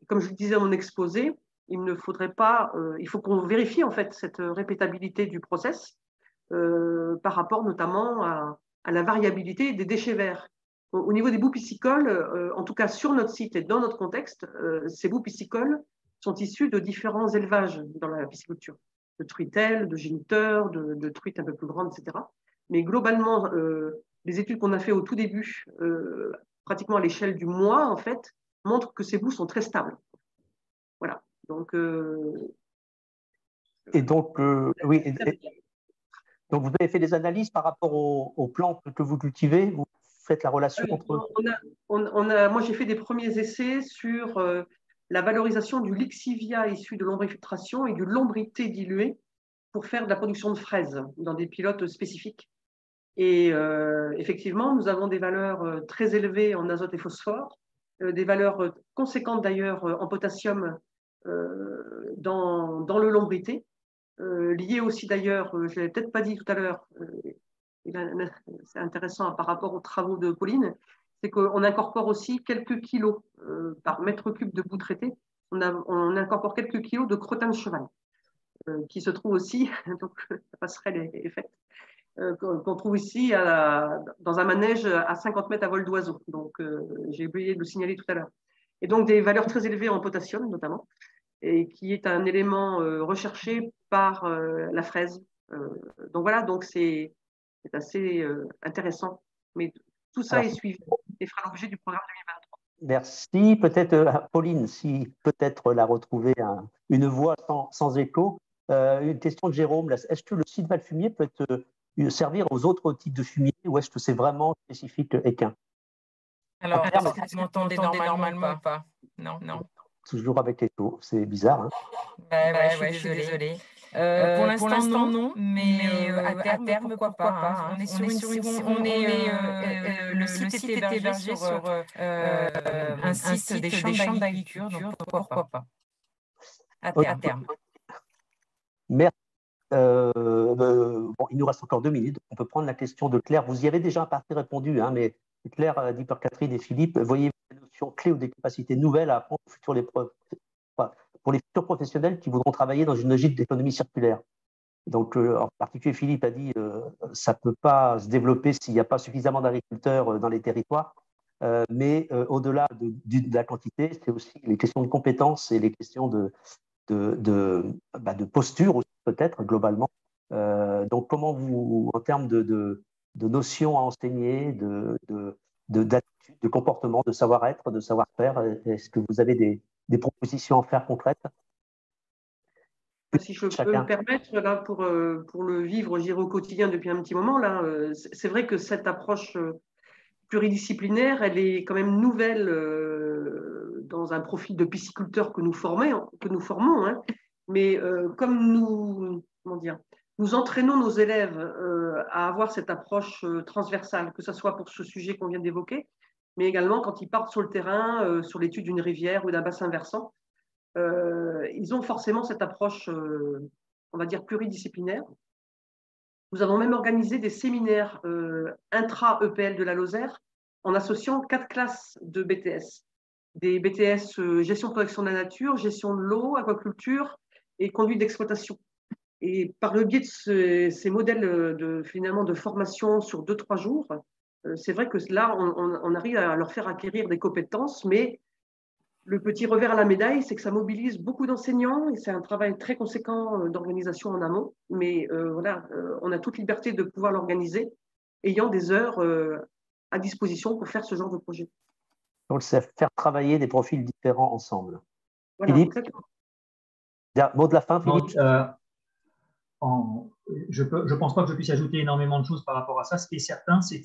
Comme je le disais dans mon exposé, il ne faudrait pas, il faut qu'on vérifie, en fait, cette répétabilité du process par rapport notamment à la variabilité des déchets verts. Au niveau des boues piscicoles, en tout cas sur notre site et dans notre contexte, ces boues piscicoles sont issues de différents élevages dans la pisciculture, de truitelles, de géniteurs, de truites un peu plus grandes, etc. Mais globalement, les études qu'on a fait au tout début, pratiquement à l'échelle du mois, en fait, montrent que ces boues sont très stables. Voilà. Donc, et donc, oui. Donc, vous avez fait des analyses par rapport aux plantes que vous cultivez. Vous faites la relation entre. Moi, j'ai fait des premiers essais sur la valorisation du lixivia issu de l'ombrifiltration et du lombrité dilué pour faire de la production de fraises dans des pilotes spécifiques. Et effectivement, nous avons des valeurs très élevées en azote et phosphore, des valeurs conséquentes d'ailleurs en potassium dans le lombrité, liées aussi d'ailleurs, je ne l'avais peut-être pas dit tout à l'heure, c'est intéressant par rapport aux travaux de Pauline, c'est qu'on incorpore aussi quelques kilos par mètre cube de boue traitée, on incorpore quelques kilos de crottin de cheval, qui se trouve aussi, donc la passerelle est faite, qu'on trouve ici dans un manège à 50 mètres à vol d'oiseau. Donc, j'ai oublié de le signaler tout à l'heure. Et donc, des valeurs très élevées en potassium, notamment, et qui est un élément recherché par la fraise. Donc, voilà, donc c'est assez intéressant. Mais tout ça est suivi et fera l'objet du programme 2023. Merci. Peut-être, Pauline, si peut-être la retrouver une voix sans écho. Une question de Jérôme. Est-ce que le site Valfumier peut servir aux autres types de fumier ou est-ce que c'est vraiment spécifique équin? Alors, est-ce que vous m'entendez normalement ou pas? Non. Toujours avec l'écho, c'est bizarre. Hein. Je suis désolée. Pour l'instant, non, mais à terme, pourquoi pas. Hein. Le site est hébergé sur un site des chambres d'agriculture, donc pourquoi pas. À terme. Merci. Bon, il nous reste encore 2 minutes. On peut prendre la question de Claire. Vous y avez déjà en partie répondu, hein, mais Claire dit par Catherine et Philippe, voyez-vous des notions clés ou des capacités nouvelles à apprendre pour les futurs professionnels qui voudront travailler dans une logique d'économie circulaire? Donc, en particulier, Philippe a dit ça ne peut pas se développer s'il n'y a pas suffisamment d'agriculteurs dans les territoires. Mais au-delà de la quantité, c'est aussi les questions de compétences et les questions de posture aussi, peut-être, globalement. Donc, comment vous, en termes de notions à enseigner, d'attitude, de comportement, de savoir-être, de savoir-faire, est-ce que vous avez des propositions à faire concrètes? Si je peux me permettre, là, pour le vivre, je dirais, au quotidien depuis un petit moment, là, c'est vrai que cette approche pluridisciplinaire, elle est quand même nouvelle dans un profil de pisciculteur que nous formons, hein. Mais comme nous entraînons nos élèves à avoir cette approche transversale, que ce soit pour ce sujet qu'on vient d'évoquer, mais également quand ils partent sur le terrain, sur l'étude d'une rivière ou d'un bassin versant, ils ont forcément cette approche, on va dire, pluridisciplinaire. Nous avons même organisé des séminaires intra-EPL de la Lozère en associant 4 classes de BTS. Des BTS gestion de protection de la nature, gestion de l'eau, aquaculture et conduite d'exploitation. Et par le biais de ces modèles finalement de formation sur 2-3 jours, c'est vrai que là, on arrive à leur faire acquérir des compétences, mais le petit revers à la médaille, c'est que ça mobilise beaucoup d'enseignants et c'est un travail très conséquent d'organisation en amont. Mais voilà, on a toute liberté de pouvoir l'organiser, ayant des heures à disposition pour faire ce genre de projet. Donc, c'est faire travailler des profils différents ensemble. Voilà, Philippe, mot de la fin, Philippe. Je ne pense pas que je puisse ajouter énormément de choses par rapport à ça. Ce qui est certain, c'est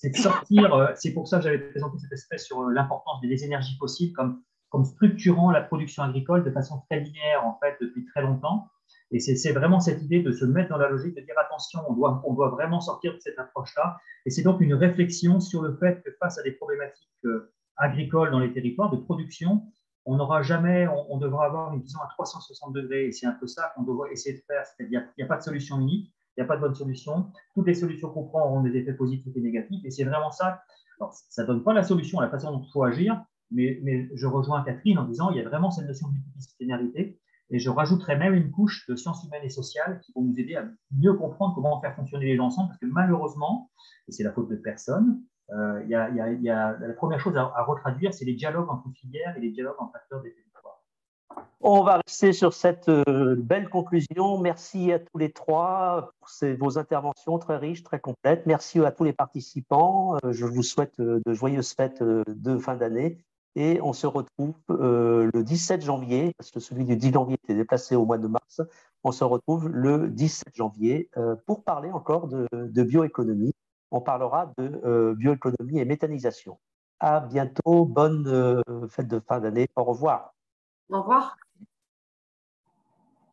de sortir. C'est pour ça que j'avais présenté cette espèce sur l'importance des énergies fossiles comme structurant la production agricole de façon très linéaire, en fait, depuis très longtemps. Et c'est vraiment cette idée de se mettre dans la logique de dire attention, on doit vraiment sortir de cette approche-là. Et c'est donc une réflexion sur le fait que face à des problématiques agricoles dans les territoires de production, on devra avoir une vision à 360 degrés. Et c'est un peu ça qu'on doit essayer de faire. C'est-à-dire qu'il n'y a pas de solution unique. Il n'y a pas de bonne solution. Toutes les solutions qu'on prend auront des effets positifs et négatifs. Et c'est vraiment ça. Alors, ça ne donne pas la solution à la façon dont il faut agir, mais je rejoins Catherine en disant il y a vraiment cette notion de multidisciplinarité. Et je rajouterais même une couche de sciences humaines et sociales qui vont nous aider à mieux comprendre comment faire fonctionner les gens ensemble, parce que malheureusement, et c'est la faute de personne, la première chose à retraduire, c'est les dialogues entre filières et les dialogues entre acteurs des territoires. On va rester sur cette belle conclusion. Merci à tous les trois pour vos interventions très riches, très complètes. Merci à tous les participants. Je vous souhaite de joyeuses fêtes de fin d'année. Et on se retrouve le 17 janvier, parce que celui du 10 janvier était déplacé au mois de mars. On se retrouve le 17 janvier pour parler encore de bioéconomie. On parlera de bioéconomie et méthanisation. À bientôt. Bonne fête de fin d'année. Au revoir. Au revoir.